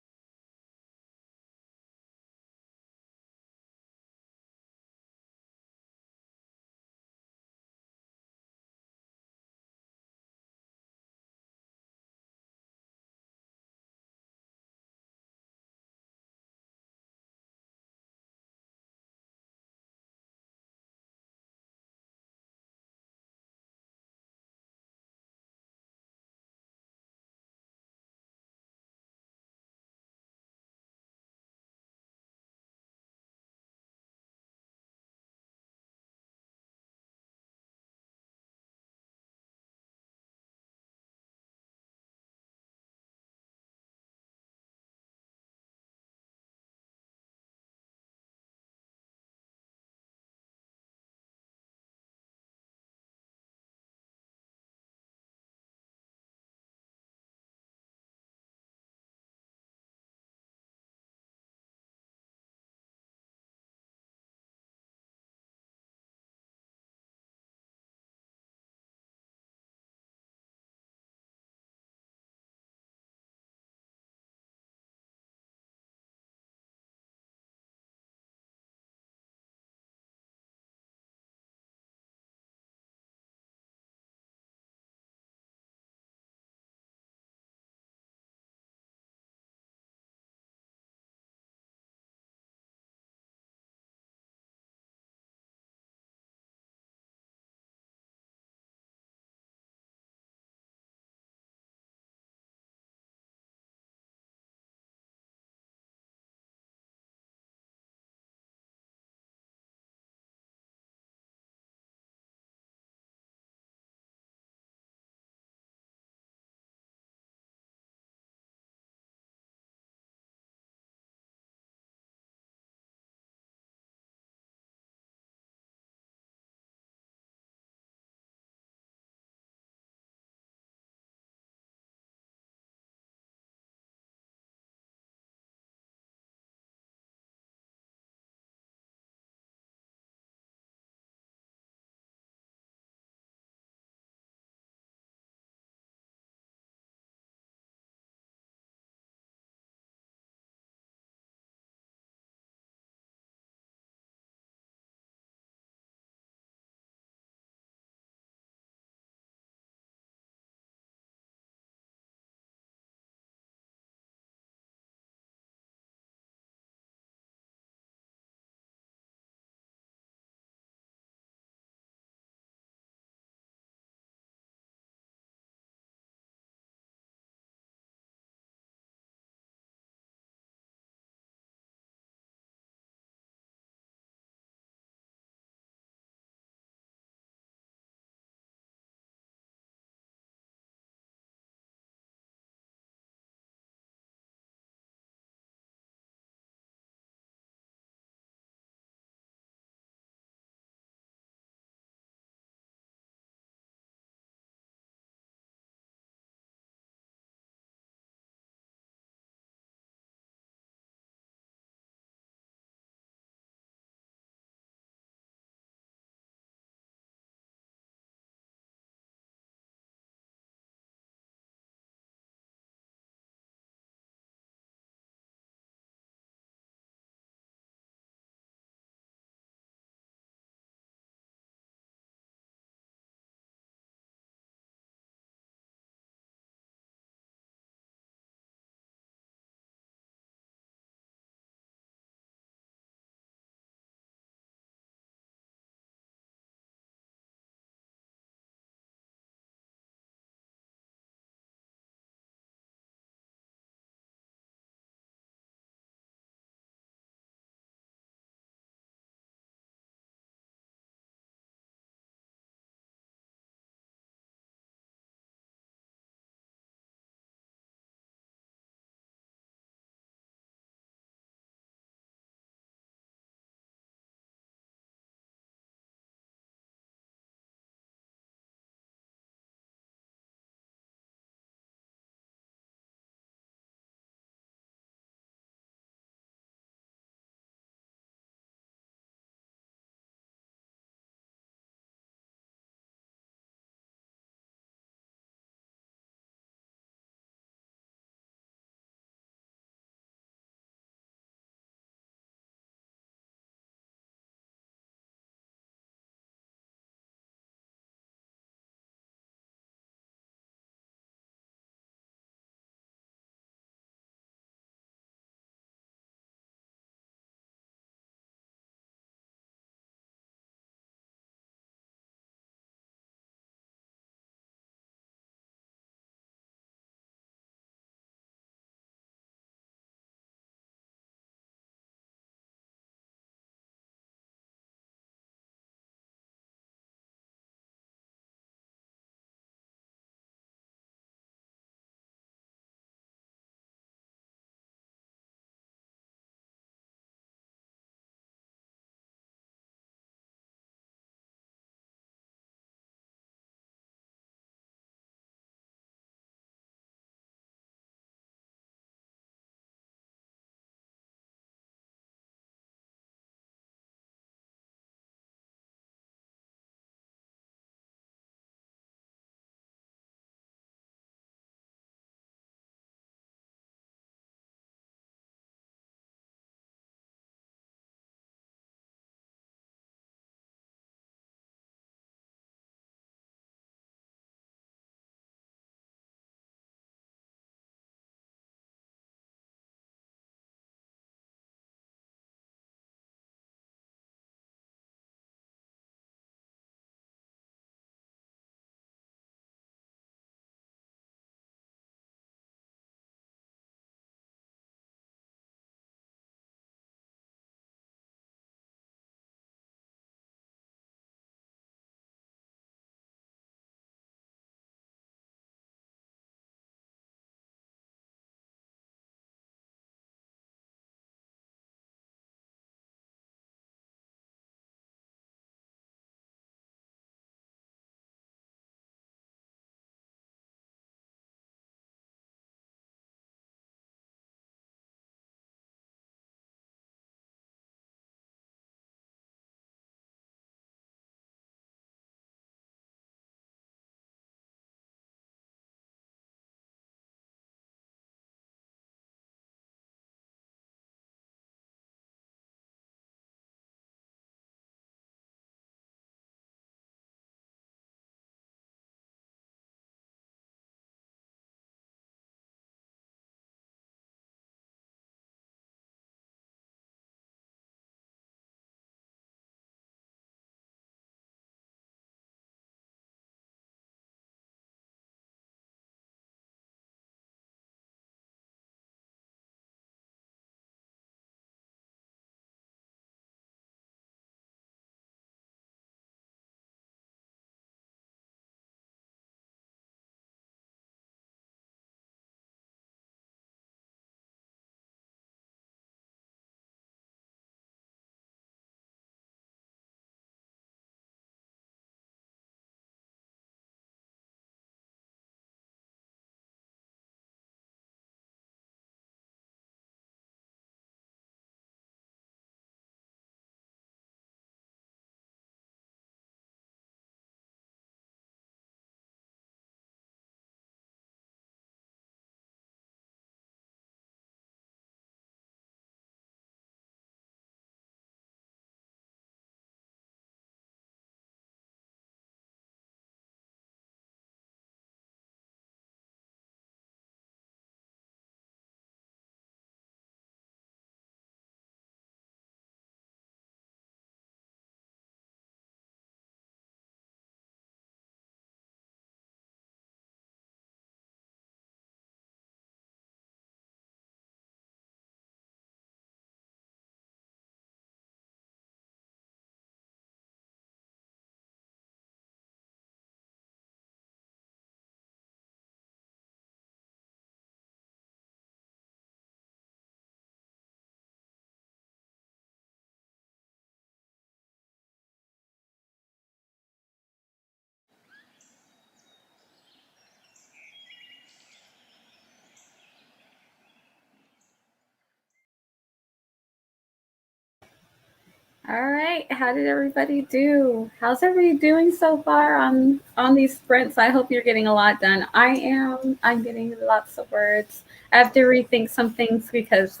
All right. How did everybody do? How's everybody doing so far on these sprints? I hope you're getting a lot done. I am. I'm getting lots of words. I have to rethink some things because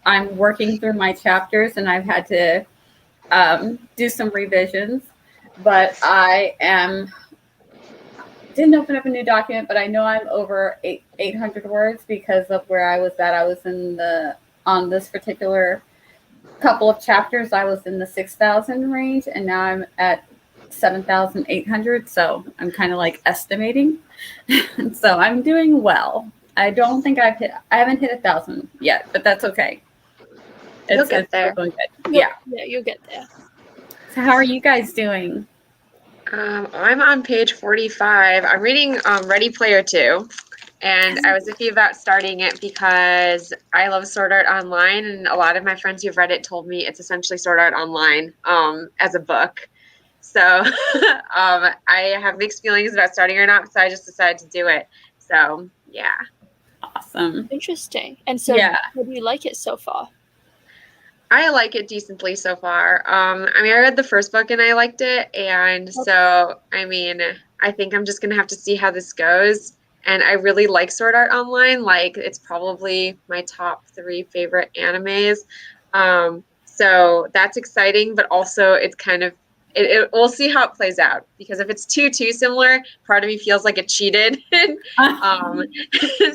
I'm working through my chapters and I've had to do some revisions. But didn't open up a new document, but I know I'm over 800 words because of where I was at. I was on this particular couple of chapters, I was in the 6,000 range, and now I'm at 7,800. So I'm kind of like estimating. So I'm doing well. I don't think I haven't hit 1,000 yet, but that's okay. You'll get there. Going good. Yeah, you'll get there. So how are you guys doing? I'm on page 45. I'm reading Ready Player 2. And I was iffy about starting it because I love Sword Art Online, and a lot of my friends who've read it told me it's essentially Sword Art Online as a book. So I have mixed feelings about starting or not, so I just decided to do it. So yeah. Awesome. Interesting. And so, Yeah. how do you like it so far? I like it decently so far. I mean, I read the first book and I liked it, and so I mean, I think I'm just gonna have to see how this goes. And I really like Sword Art Online. Like, it's probably my top 3 favorite animes. So that's exciting, but also it's kind of we'll see how it plays out, because if it's too similar, part of me feels like it cheated.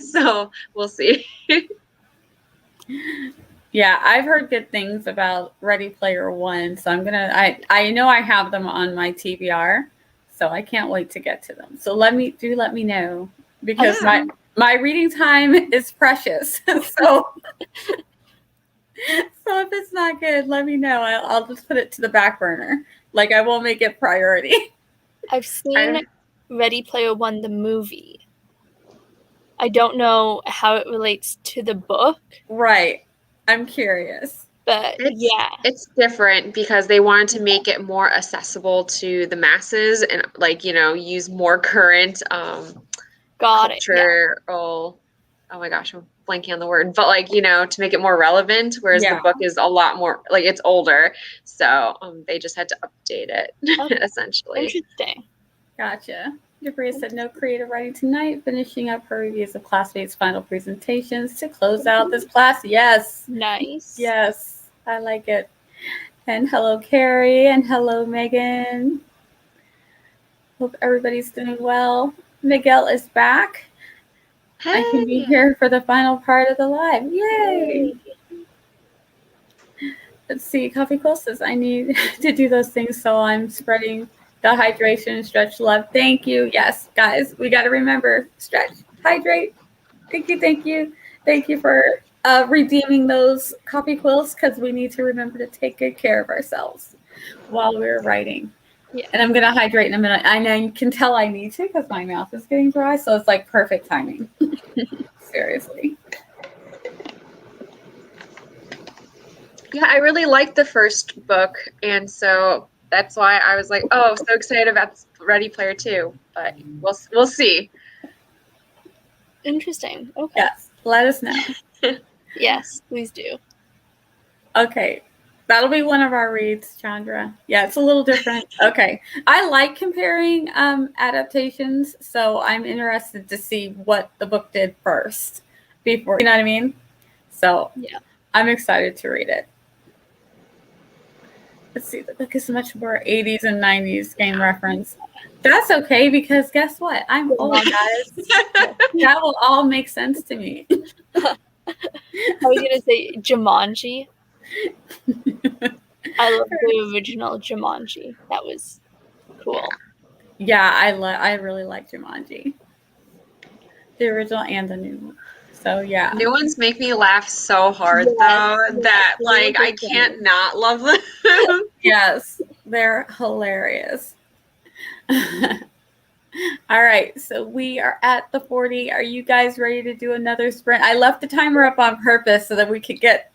So we'll see. Yeah, I've heard good things about Ready Player One, so I know I have them on my TBR, so I can't wait to get to them. So let me know, because my reading time is precious. So if it's not good, let me know. I'll just put it to the back burner. Like, I won't make it priority. I've seen Ready Player One, the movie. I don't know how it relates to the book. Right. I'm curious. But it's different because they wanted to make it more accessible to the masses and, like, use more current culture. Oh my gosh, I'm blanking on the word, but like, to make it more relevant, whereas the book is a lot more, like, it's older, so they just had to update it. Essentially. Interesting. Gotcha. Debria said no creative writing tonight, finishing up her reviews of classmates' final presentations to close out this class. Yes. Nice. Yes. I like it. And hello, Carrie, and hello, Megan. Hope everybody's doing well. Miguel is back. Hey. I can be here for the final part of the live. Yay! Let's see. Coffee Cool says I need to do those things, so I'm spreading the hydration and stretch love. Thank you. Yes, guys, we got to remember, stretch, hydrate. Thank you for redeeming those coffee quills, because we need to remember to take good care of ourselves while we're writing. Yeah. And I'm gonna hydrate in a minute. And I can tell I need to because my mouth is getting dry, so it's like perfect timing. Seriously. Yeah, I really liked the first book, and so that's why I was like, oh, so excited about Ready Player 2, but we'll see. Interesting. Okay. Yes, let us know. Yes, please do. Okay, that'll be one of our reads, Chandra. Yeah, it's a little different. Okay, I like comparing adaptations, so I'm interested to see what the book did first before, you know what I mean? So yeah, I'm excited to read it. Let's see, the book is much more 80s and 90s game reference. That's okay, because guess what? I'm old, guys. That will all make sense to me. I was going to say Jumanji. I love the original Jumanji. That was cool. Yeah, I really like Jumanji. The original and the new one. So yeah. New ones make me laugh so hard, that like I can't not love them. Yes, they're hilarious. All right, so we are at the 40. Are you guys ready to do another sprint? I left the timer up on purpose so that we could get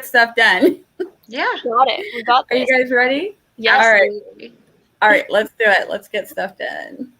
stuff done. Yeah. Got it. We got this. Are you guys ready? Yes. All right. All right, let's do it. Let's get stuff done.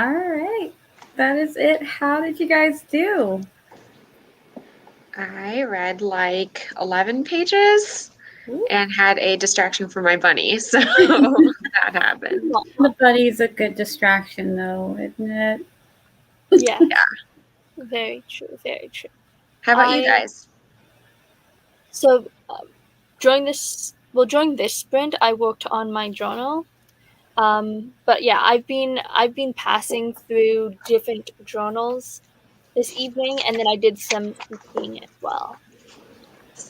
All right. That is it. How did you guys do? I read like 11 pages Ooh. and had a distraction for my bunny. So that happened. The bunny's a good distraction, though, isn't it? Yeah. Yeah. Very true. Very true. How about you guys? So during this sprint, I worked on my journal. But yeah, I've been passing through different journals this evening, and then I did some cooking as well.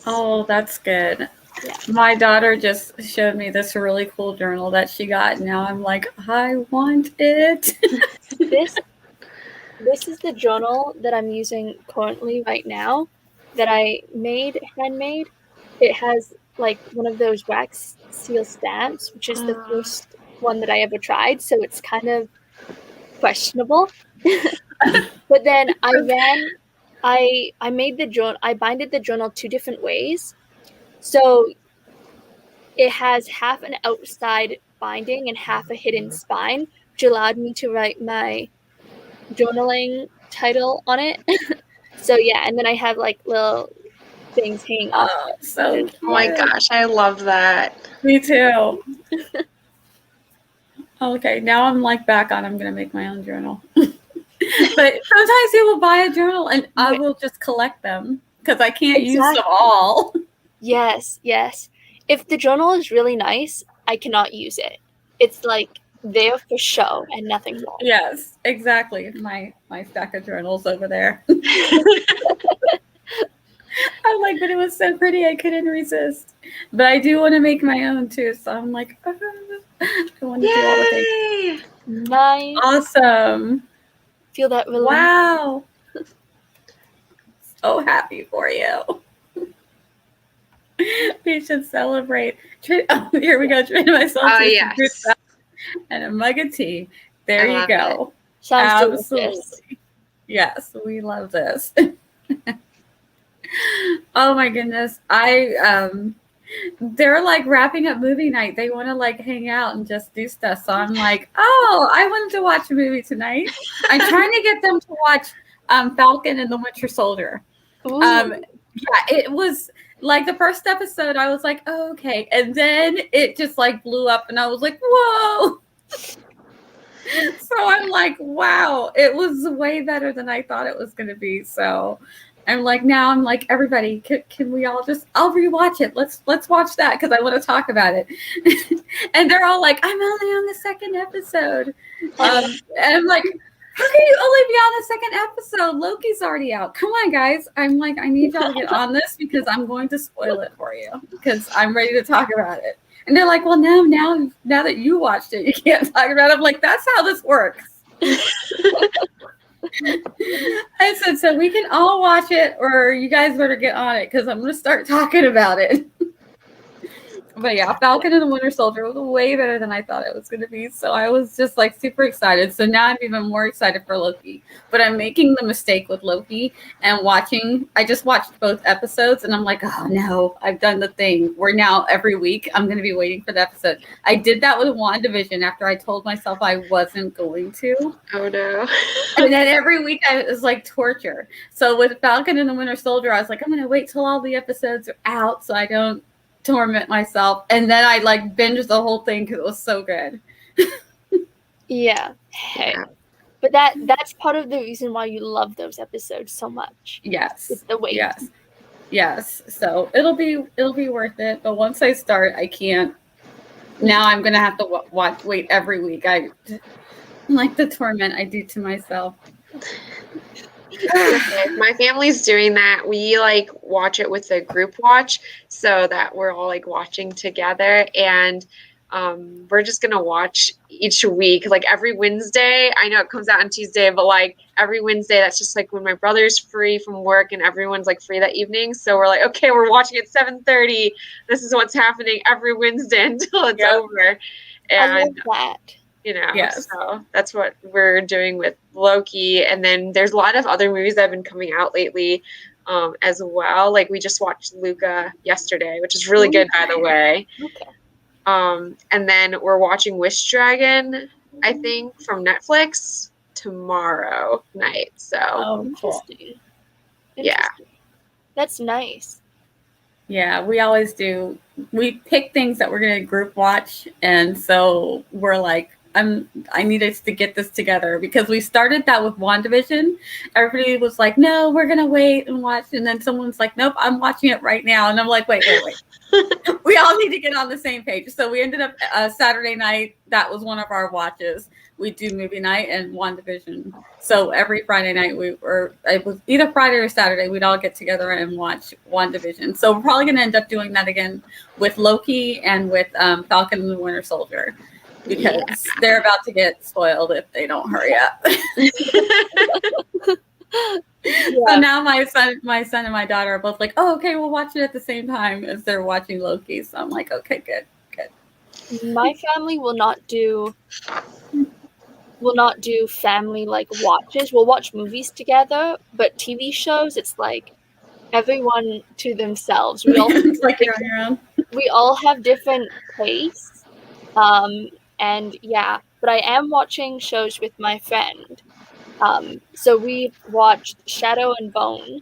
Oh, that's good. Yeah. My daughter just showed me this really cool journal that she got. Now I'm like, I want it. This is the journal that I'm using currently right now that I handmade. It has like one of those wax seal stamps, which is the first one that I ever tried, so it's kind of questionable. But then I made the journal, I binded the journal 2 different ways. So it has half an outside binding and half a hidden spine, which allowed me to write my journaling title on it. So yeah, and then I have like little things hanging off. So cute. Oh my gosh, I love that. Me too. Okay, now I'm like back on. I'm gonna make my own journal. But sometimes you will buy a journal and I will just collect them because I can't use them all. Yes. If the journal is really nice, I cannot use it. It's like there for show and nothing more. Yes, exactly. My stack of journals over there. I'm like, but it was so pretty, I couldn't resist. But I do want to make my own too, so I'm like, I want to do all the things. Nice. Awesome. Feel that relief. Wow. So happy for you. We should celebrate. Oh, here we go. Treat myself to yes. fruit salad and a mug of tea. There you go. Sounds absolutely delicious. Yes, we love this. Oh my goodness. They're like wrapping up movie night. They want to like hang out and just do stuff. So I'm like, oh, I wanted to watch a movie tonight. I'm trying to get them to watch Falcon and the Winter Soldier. Yeah, it was like the first episode. I was like, oh, okay. And then it just like blew up and I was like, whoa. So I'm like, wow, it was way better than I thought it was going to be. So I'm like, everybody, can we all I'll rewatch it. Let's watch that because I want to talk about it. And they're all like, I'm only on the second episode. And I'm like, how can you only be on the second episode? Loki's already out. Come on, guys. I'm like, I need y'all to get on this because I'm going to spoil it for you because I'm ready to talk about it. And they're like, well, no, now that you watched it, you can't talk about it. I'm like, that's how this works. I said, so we can all watch it or you guys better get on it because I'm going to start talking about it. But yeah, Falcon and the Winter Soldier was way better than I thought it was going to be. So I was just like super excited. So now I'm even more excited for Loki. But I'm making the mistake with Loki and I just watched both episodes and I'm like, oh no, I've done the thing where now every week I'm going to be waiting for the episode. I did that with WandaVision after I told myself I wasn't going to. Oh no. And then every week it was like torture. So with Falcon and the Winter Soldier, I was like, I'm going to wait till all the episodes are out so I don't torment myself. And then I like binged the whole thing because it was so good. Yeah. Hey. But that's part of the reason why you love those episodes so much. Yes. It's the wait. Yes. So it'll be worth it. But once I start, I can't. Now I'm gonna have to wait every week. I like the torment I do to myself. My family's doing that. We like watch it with a group watch so that we're all like watching together, and we're just gonna watch each week, like every Wednesday. I know it comes out on Tuesday, but like every Wednesday, that's just like when my brother's free from work and everyone's like free that evening. So we're like, okay, we're watching at 7:30. This is what's happening every Wednesday until it's over. And I love that. you know, so that's what we're doing with Loki. And then there's a lot of other movies that have been coming out lately as well. Like we just watched Luca yesterday, which is really good, by the way. Okay. And then we're watching Wish Dragon, I think, from Netflix. tomorrow night. So Oh, cool. Interesting. Yeah. That's nice. Yeah, we always do. We pick things that we're going to group watch, and so we're like, I need us to get this together because we started that with WandaVision. Everybody was like, no, we're going to wait and watch, and then someone's like, nope, I'm watching it right now, and I'm like, wait. We all need to get on the same page. So we ended up Saturday night. That was one of our watches. We do movie night and WandaVision. So every Friday night it was either Friday or Saturday, we'd all get together and watch WandaVision. So we're probably going to end up doing that again with Loki and with Falcon and the Winter Soldier because they're about to get spoiled if they don't hurry up. So now my son and my daughter are both like, oh, okay, we'll watch it at the same time as they're watching Loki. So I'm like, okay, good. My family will not do family like watches. We'll watch movies together, but TV shows, it's like everyone to themselves. We all It's like you're on your own. We all have different tastes. And yeah, but I am watching shows with my friend. So we watched Shadow and Bone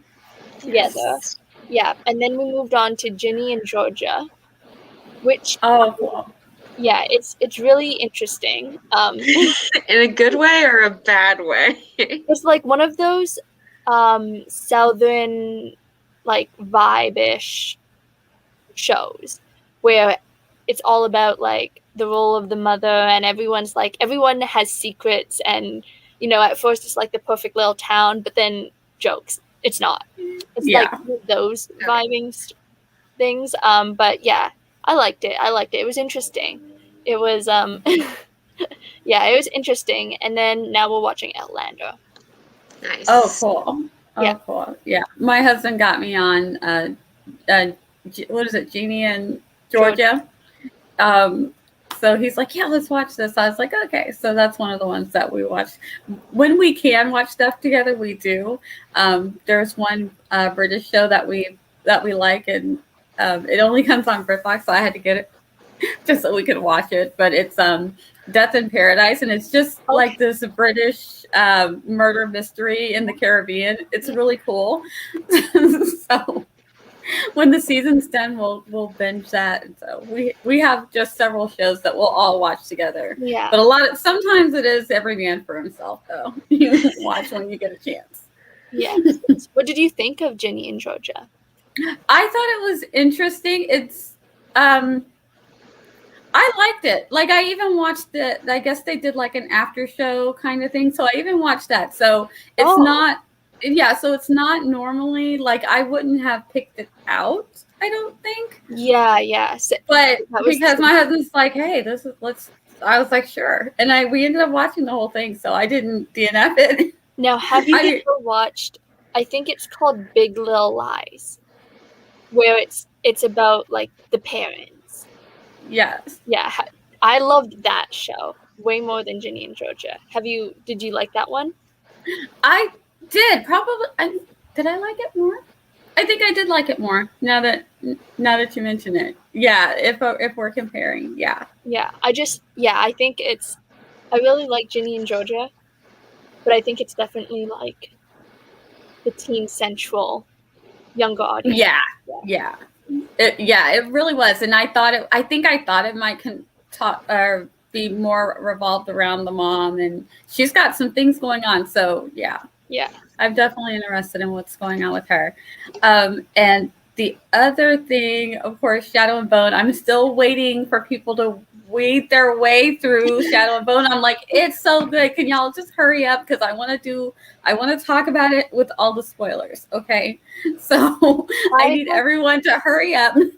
together. Yes. Yeah, and then we moved on to Ginny and Georgia, which Cool. yeah, it's really interesting. In a good way or a bad way? It's like one of those southern like vibe-ish shows where it's all about like the role of the mother, and everyone has secrets, and at first it's like the perfect little town, but then jokes. It's not. It's like those vibing things. But yeah, I liked it. It was interesting. It was yeah, it was interesting. And then now we're watching Outlander. Nice. Oh, cool. Yeah. Cool. Yeah. My husband got me on what is it, Jeannie and Georgia. So he's like, yeah, let's watch this. I was like, okay. So that's one of the ones that we watch. When we can watch stuff together, we do. There's one British show that we like, and it only comes on BritBox, so I had to get it just so we could watch it. But it's Death in Paradise, and it's just like this British murder mystery in the Caribbean. It's really cool. So when the season's done, we'll binge that. And so we have just several shows that we'll all watch together. Yeah. But sometimes it is every man for himself, though. You watch when you get a chance. Yeah. What did you think of Ginny and Georgia? I thought it was interesting. It's I liked it. Like I even watched it. I guess they did like an after show kind of thing. So I even watched that. So it's not. Yeah, so it's not normally like I wouldn't have picked it out, I don't think. Yeah. So, but because my husband's like, hey, I was like, sure. And we ended up watching the whole thing, so I didn't DNF it. Now, have you ever watched, I think it's called Big Little Lies, where it's about like the parents. Yes. Yeah, I loved that show way more than Ginny and Georgia. Did you like that one? I did probably. Did I like it more? I think I did like it more now that you mention it. Yeah, if we're comparing, yeah. Yeah, I think I really like Ginny and Georgia, but I think it's definitely like the teen central younger audience. Yeah. It really was, and I thought it might be more revolved around the mom, and she's got some things going on. So yeah. I'm definitely interested in what's going on with her. And the other thing, of course, Shadow and Bone. I'm still waiting for people to weed their way through Shadow and Bone. I'm like, it's so good. Can y'all just hurry up? Because I want to talk about it with all the spoilers. Okay. So I need everyone to hurry up and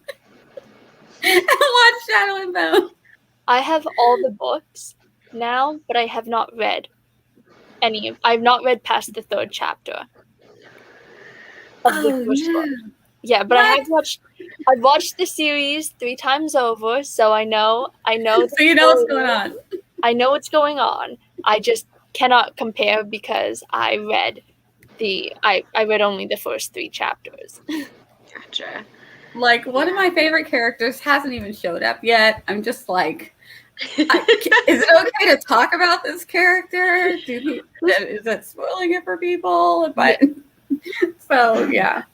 watch Shadow and Bone. I have all the books now, but I have not read I've not read past the 3rd chapter of the first book. Yeah, but I've watched the series 3 times over, so I know. So you know what's going on. I know what's going on. I just cannot compare because I read only the first 3 chapters. Gotcha. Like one of my favorite characters hasn't even showed up yet. I'm just like, Is it okay to talk about this character? Is that spoiling it for people? But so yeah.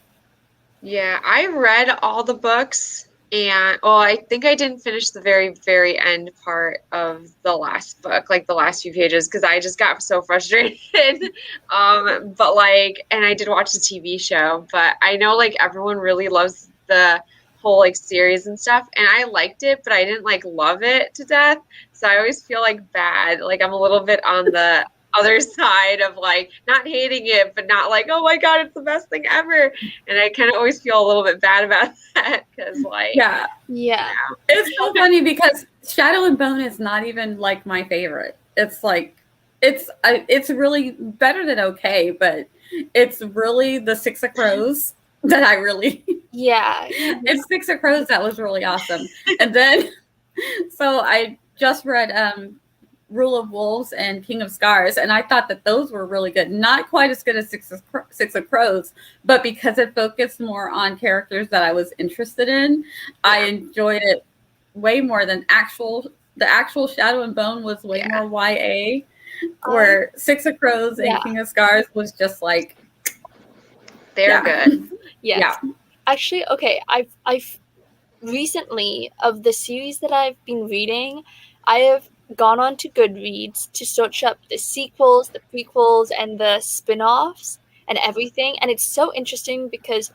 Yeah, I read all the books, and I think I didn't finish the very, very end part of the last book, like the last few pages, because I just got so frustrated. But like, and I did watch the TV show, but I know like everyone really loves the whole like series and stuff, and I liked it, but I didn't like love it to death. So I always feel like bad, like I'm a little bit on the other side of like not hating it, but not like, oh my God, it's the best thing ever. And I kind of always feel a little bit bad about that because like, Yeah. It's so funny because Shadow and Bone is not even like my favorite. It's like, it's really better than okay, but it's really the Six of Crows that I really, it's Six of Crows that was really awesome. And then, so I just read Rule of Wolves and King of Scars, and I thought that those were really good. Not quite as good as Six of Crows, but because it focused more on characters that I was interested in, I enjoyed it way more than the actual Shadow and Bone was way more YA, where Six of Crows and King of Scars was just like they're good. Yeah. Actually, okay, I've recently, of the series that I've been reading, I have gone on to Goodreads to search up the sequels, the prequels, and the spin-offs and everything. And it's so interesting because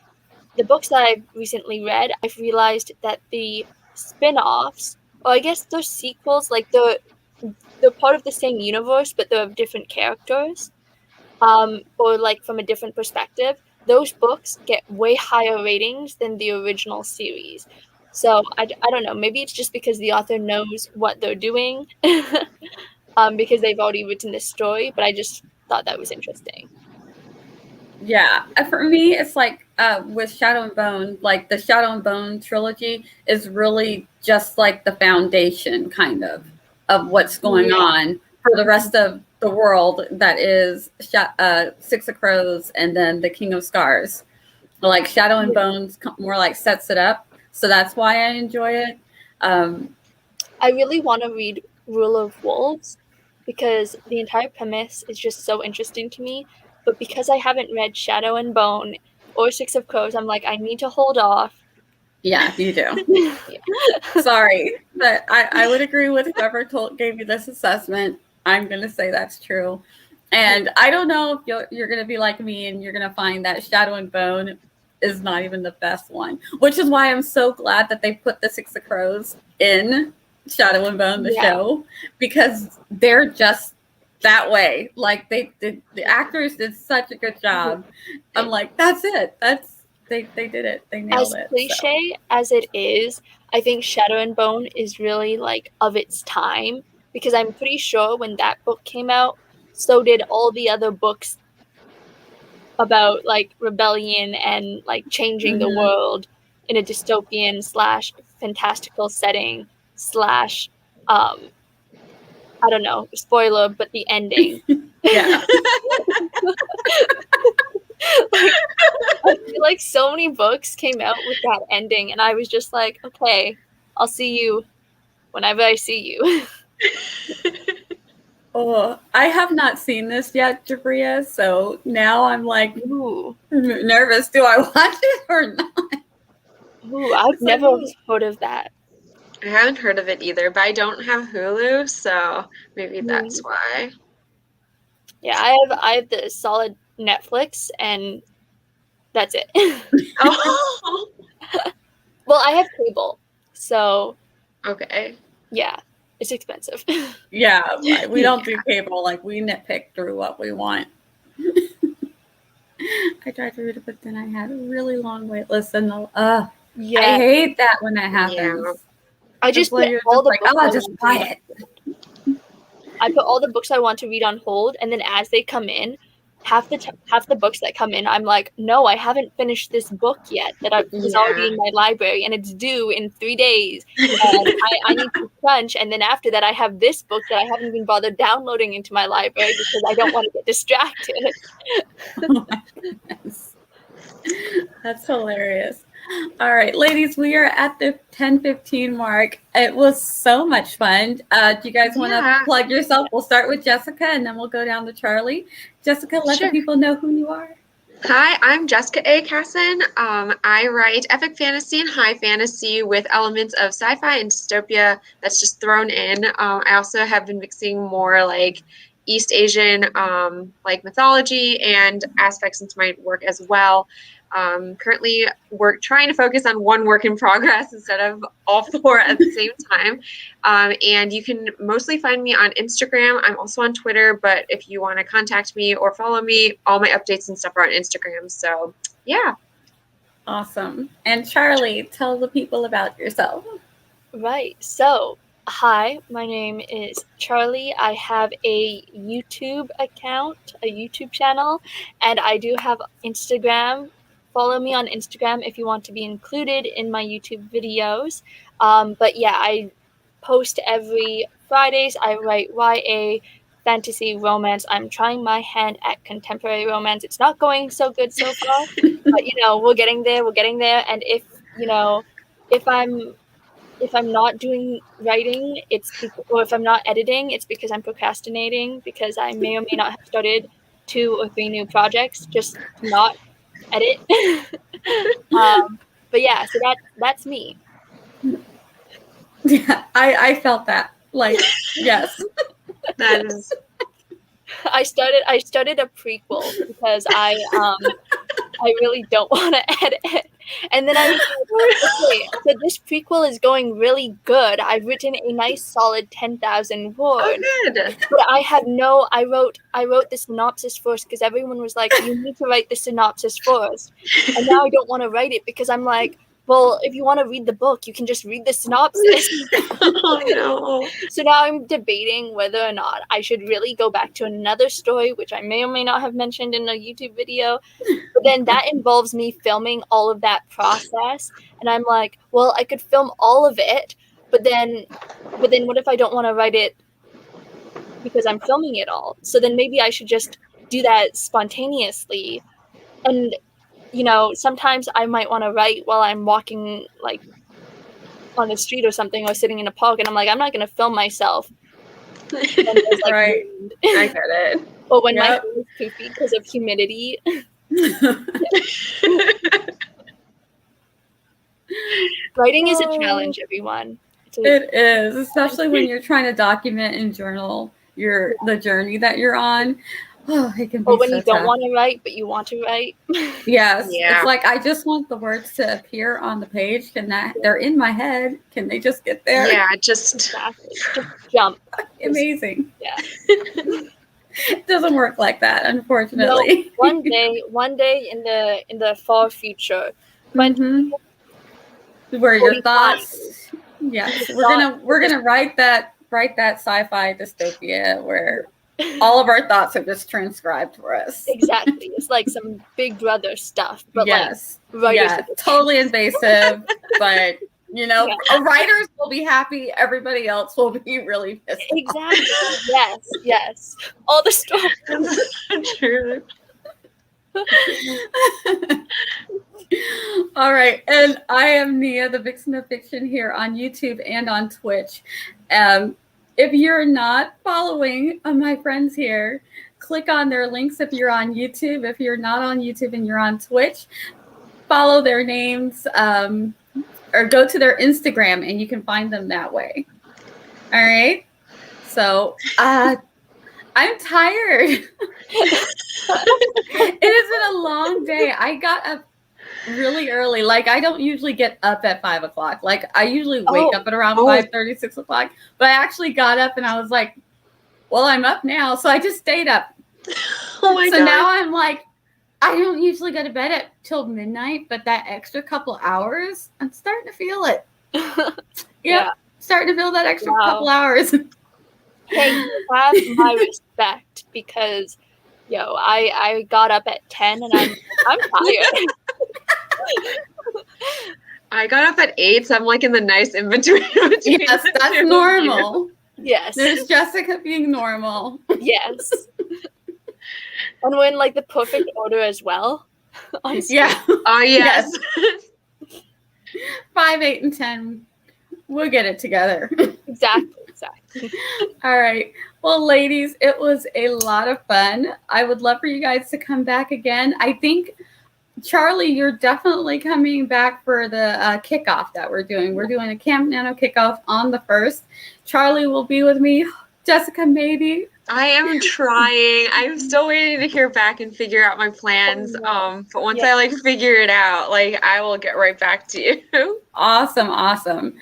the books that I've recently read, I've realized that the spin-offs, or I guess those sequels, like they're part of the same universe, but they're different characters, or like from a different perspective. Those books get way higher ratings than the original series. So I don't know, maybe it's just because the author knows what they're doing because they've already written this story, but I just thought that was interesting. Yeah, for me, it's like with Shadow and Bone, like the Shadow and Bone trilogy is really just like the foundation kind of what's going on for the rest of the world that is Six of Crows and then the King of Scars. Like Shadow and Bones more like sets it up. So that's why I enjoy it. I really want to read Rule of Wolves because the entire premise is just so interesting to me. But because I haven't read Shadow and Bone or Six of Crows, I'm like, I need to hold off. Yeah, you do. Sorry, but I would agree with whoever gave you this assessment. I'm going to say that's true. And I don't know if you're going to be like me and you're going to find that Shadow and Bone is not even the best one, which is why I'm so glad that they put the Six of Crows in Shadow and Bone, the show, because they're just that way. Like the actors did such a good job. I'm like, that's it. They did it. They nailed it. As cliche as it is, I think Shadow and Bone is really like of its time because I'm pretty sure when that book came out, so did all the other books about like rebellion and like changing the world in a dystopian / fantastical setting / I don't know, spoiler, but the ending. Yeah. I feel like so many books came out with that ending and I was just like, okay, I'll see you whenever I see you. Oh, I have not seen this yet, Jabria, so now I'm like nervous. Do I watch it or not? Ooh, I've never heard of that. I haven't heard of it either, but I don't have Hulu, so maybe that's why. Yeah, I have the solid Netflix, and that's it. Oh. Well, I have cable, so okay. Yeah, it's expensive. Yeah, we don't do cable. Like we nitpick through what we want. I tried to read it, but then I had a really long wait list, and I hate that when that happens. Yeah. I just put all the books I'll just buy it. I put all the books I want to read on hold, and then as they come in, half the books that come in, I'm like, no, I haven't finished this book yet that is already in my library, and it's due in 3 days. And I need to crunch, and then after that, I have this book that I haven't even bothered downloading into my library because I don't want to get distracted. Oh my goodness. That's hilarious. All right, ladies, we are at the 10:15 mark. It was so much fun. Do you guys want to plug yourself? We'll start with Jessica, and then we'll go down to Charliee. Jessica, let the people know who you are. Hi, I'm Jessica A. Kassan. I write epic fantasy and high fantasy with elements of sci-fi and dystopia that's just thrown in. I also have been mixing more like East Asian like mythology and aspects into my work as well. Currently trying to focus on one work in progress instead of all four at the same time. And you can mostly find me on Instagram. I'm also on Twitter, but if you want to contact me or follow me, all my updates and stuff are on Instagram. So yeah. Awesome. And Charliee, tell the people about yourself. Right. So hi, my name is Charliee. I have a YouTube account, a YouTube channel, and I do have Instagram. Follow me on Instagram if you want to be included in my YouTube videos. But yeah, I post every Fridays. I write YA, fantasy, romance. I'm trying my hand at contemporary romance. It's not going so good so far, but we're getting there. And if I'm not doing writing, or if I'm not editing, it's because I'm procrastinating, because I may or may not have started 2 or 3 new projects just to not edit. But yeah, so that's me. Yeah, I felt that. Like, yes. That is. I started a prequel because I really don't want to edit. And then I was like, okay, so this prequel is going really good. I've written a nice solid 10,000 words. Oh, good. But I wrote the synopsis first because everyone was like, you need to write the synopsis first. And now I don't want to write it because I'm like, well, if you want to read the book, you can just read the synopsis. Oh, no. So now I'm debating whether or not I should really go back to another story, which I may or may not have mentioned in a YouTube video. But then that involves me filming all of that process. And I'm like, well, I could film all of it, but then what if I don't want to write it because I'm filming it all? So then maybe I should just do that spontaneously. And sometimes I might want to write while I'm walking, like, on the street or something, or sitting in a park, and I'm like, I'm not going to film myself. Right. I get it. Or when my hair is poofy because of humidity. Writing is a challenge, everyone. It is, especially when you're trying to document and journal the journey that you're on. Oh, it can be or when so you don't tough. want to write, but you want to write. Yes. Yeah. It's like, I just want the words to appear on the page. They're in my head. Can they just get there? Yeah, just jump. Amazing. Yeah. It doesn't work like that, unfortunately. No, one day in the far future. Where your thoughts, yes, we're gonna write that sci-fi dystopia where all of our thoughts are just transcribed for us. Exactly. It's like some Big Brother stuff, but totally invasive. But writers will be happy. Everybody else will be really pissed off. Exactly. Yes. All the stories. True. All right, and I am Nia, the Vixen of Fiction, here on YouTube and on Twitch. If you're not following my friends here, click on their links if you're on YouTube. If you're not on YouTube and you're on Twitch, follow their names or go to their Instagram and you can find them that way. All right. So I'm tired. It has been a long day. I got up really early. Like, I don't usually get up at 5 o'clock. Like, I usually wake up at around 5:30, 6 o'clock. But I actually got up and I was like, well, I'm up now. So I just stayed up. Oh my God. So now I'm like, I don't usually go to bed till midnight, but that extra couple hours, I'm starting to feel it. Yeah. Starting to feel that extra couple hours. Hey, you have my respect because, I got up at 10 and I'm tired. I got up at 8, so I'm like in the nice in between. Yes, that's normal. Yes. There's Jessica being normal. Yes. And we're in like the perfect order as well. Yeah. Oh, yes. 5, 8, and 10. We'll get it together. Exactly. All right. Well, ladies, it was a lot of fun. I would love for you guys to come back again. I think, Charliee, you're definitely coming back for the kickoff that we're doing. We're doing a Camp Nano kickoff on the 1st. Charliee will be with me. Jessica, maybe. I am trying. I'm still waiting to hear back and figure out my plans. But once I like figure it out, like I will get right back to you. Awesome.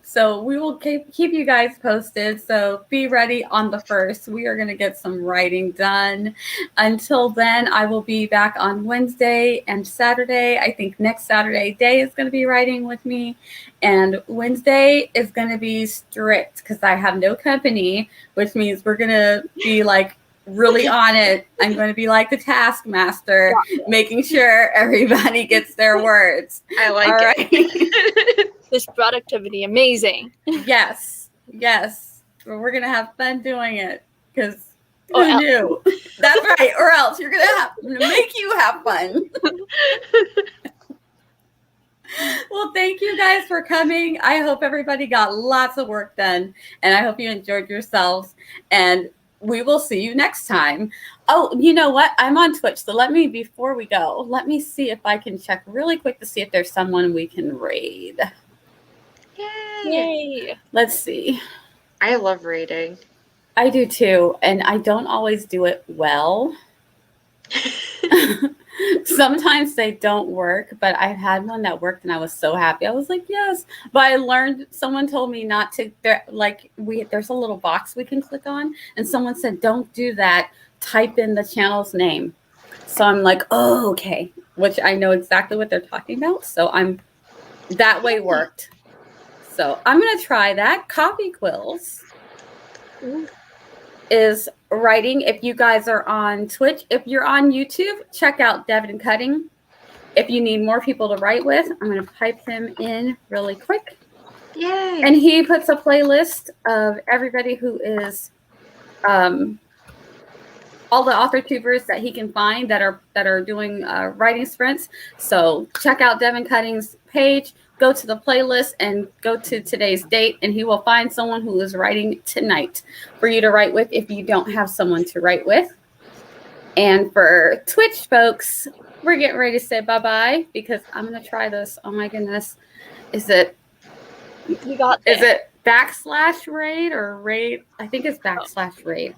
So we will keep you guys posted. So be ready on the 1st. We are going to get some writing done. Until then, I will be back on Wednesday and Saturday. I think next Saturday, Day is going to be writing with me. And Wednesday is going to be strict because I have no company, which means we're going to be like really on it. I'm going to be like the taskmaster, making sure everybody gets their words. I like it. This productivity, amazing. Yes. We're going to have fun doing it because who knew? That's right. Or else you're going to make you have fun. Well, thank you guys for coming. I hope everybody got lots of work done, and I hope you enjoyed yourselves. And we will see you next time. Oh, you know what? I'm on Twitch, so before we go, let me see if I can check really quick to see if there's someone we can raid. Yay! Let's see. I love raiding. I do too, and I don't always do it well. Sometimes they don't work, but I've had one that worked and I was so happy. I was like, yes. But I learned, someone told me not to, there's a little box we can click on, and someone said, don't do that. Type in the channel's name. So I'm like, oh, okay. Which I know exactly what they're talking about. So that way worked. So I'm going to try that. Copy Quills is writing. If you guys are on Twitch, if you're on YouTube, check out Devin Cutting. If you need more people to write with, I'm going to pipe him in really quick. Yay! And he puts a playlist of everybody who is all the Authortubers that he can find that are doing writing sprints. So check out Devin Cutting's page. Go to the playlist and go to today's date, and he will find someone who is writing tonight for you to write with if you don't have someone to write with. And for Twitch folks, we're getting ready to say bye-bye because I'm going to try this. Oh, my goodness. Is it /raid or raid? I think it's /raid.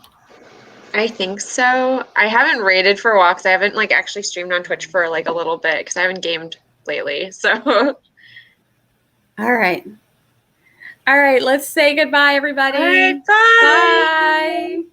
I think so. I haven't raided for a while because I haven't actually streamed on Twitch for a little bit because I haven't gamed lately. So... All right. Let's say goodbye, everybody. All right, bye. Bye.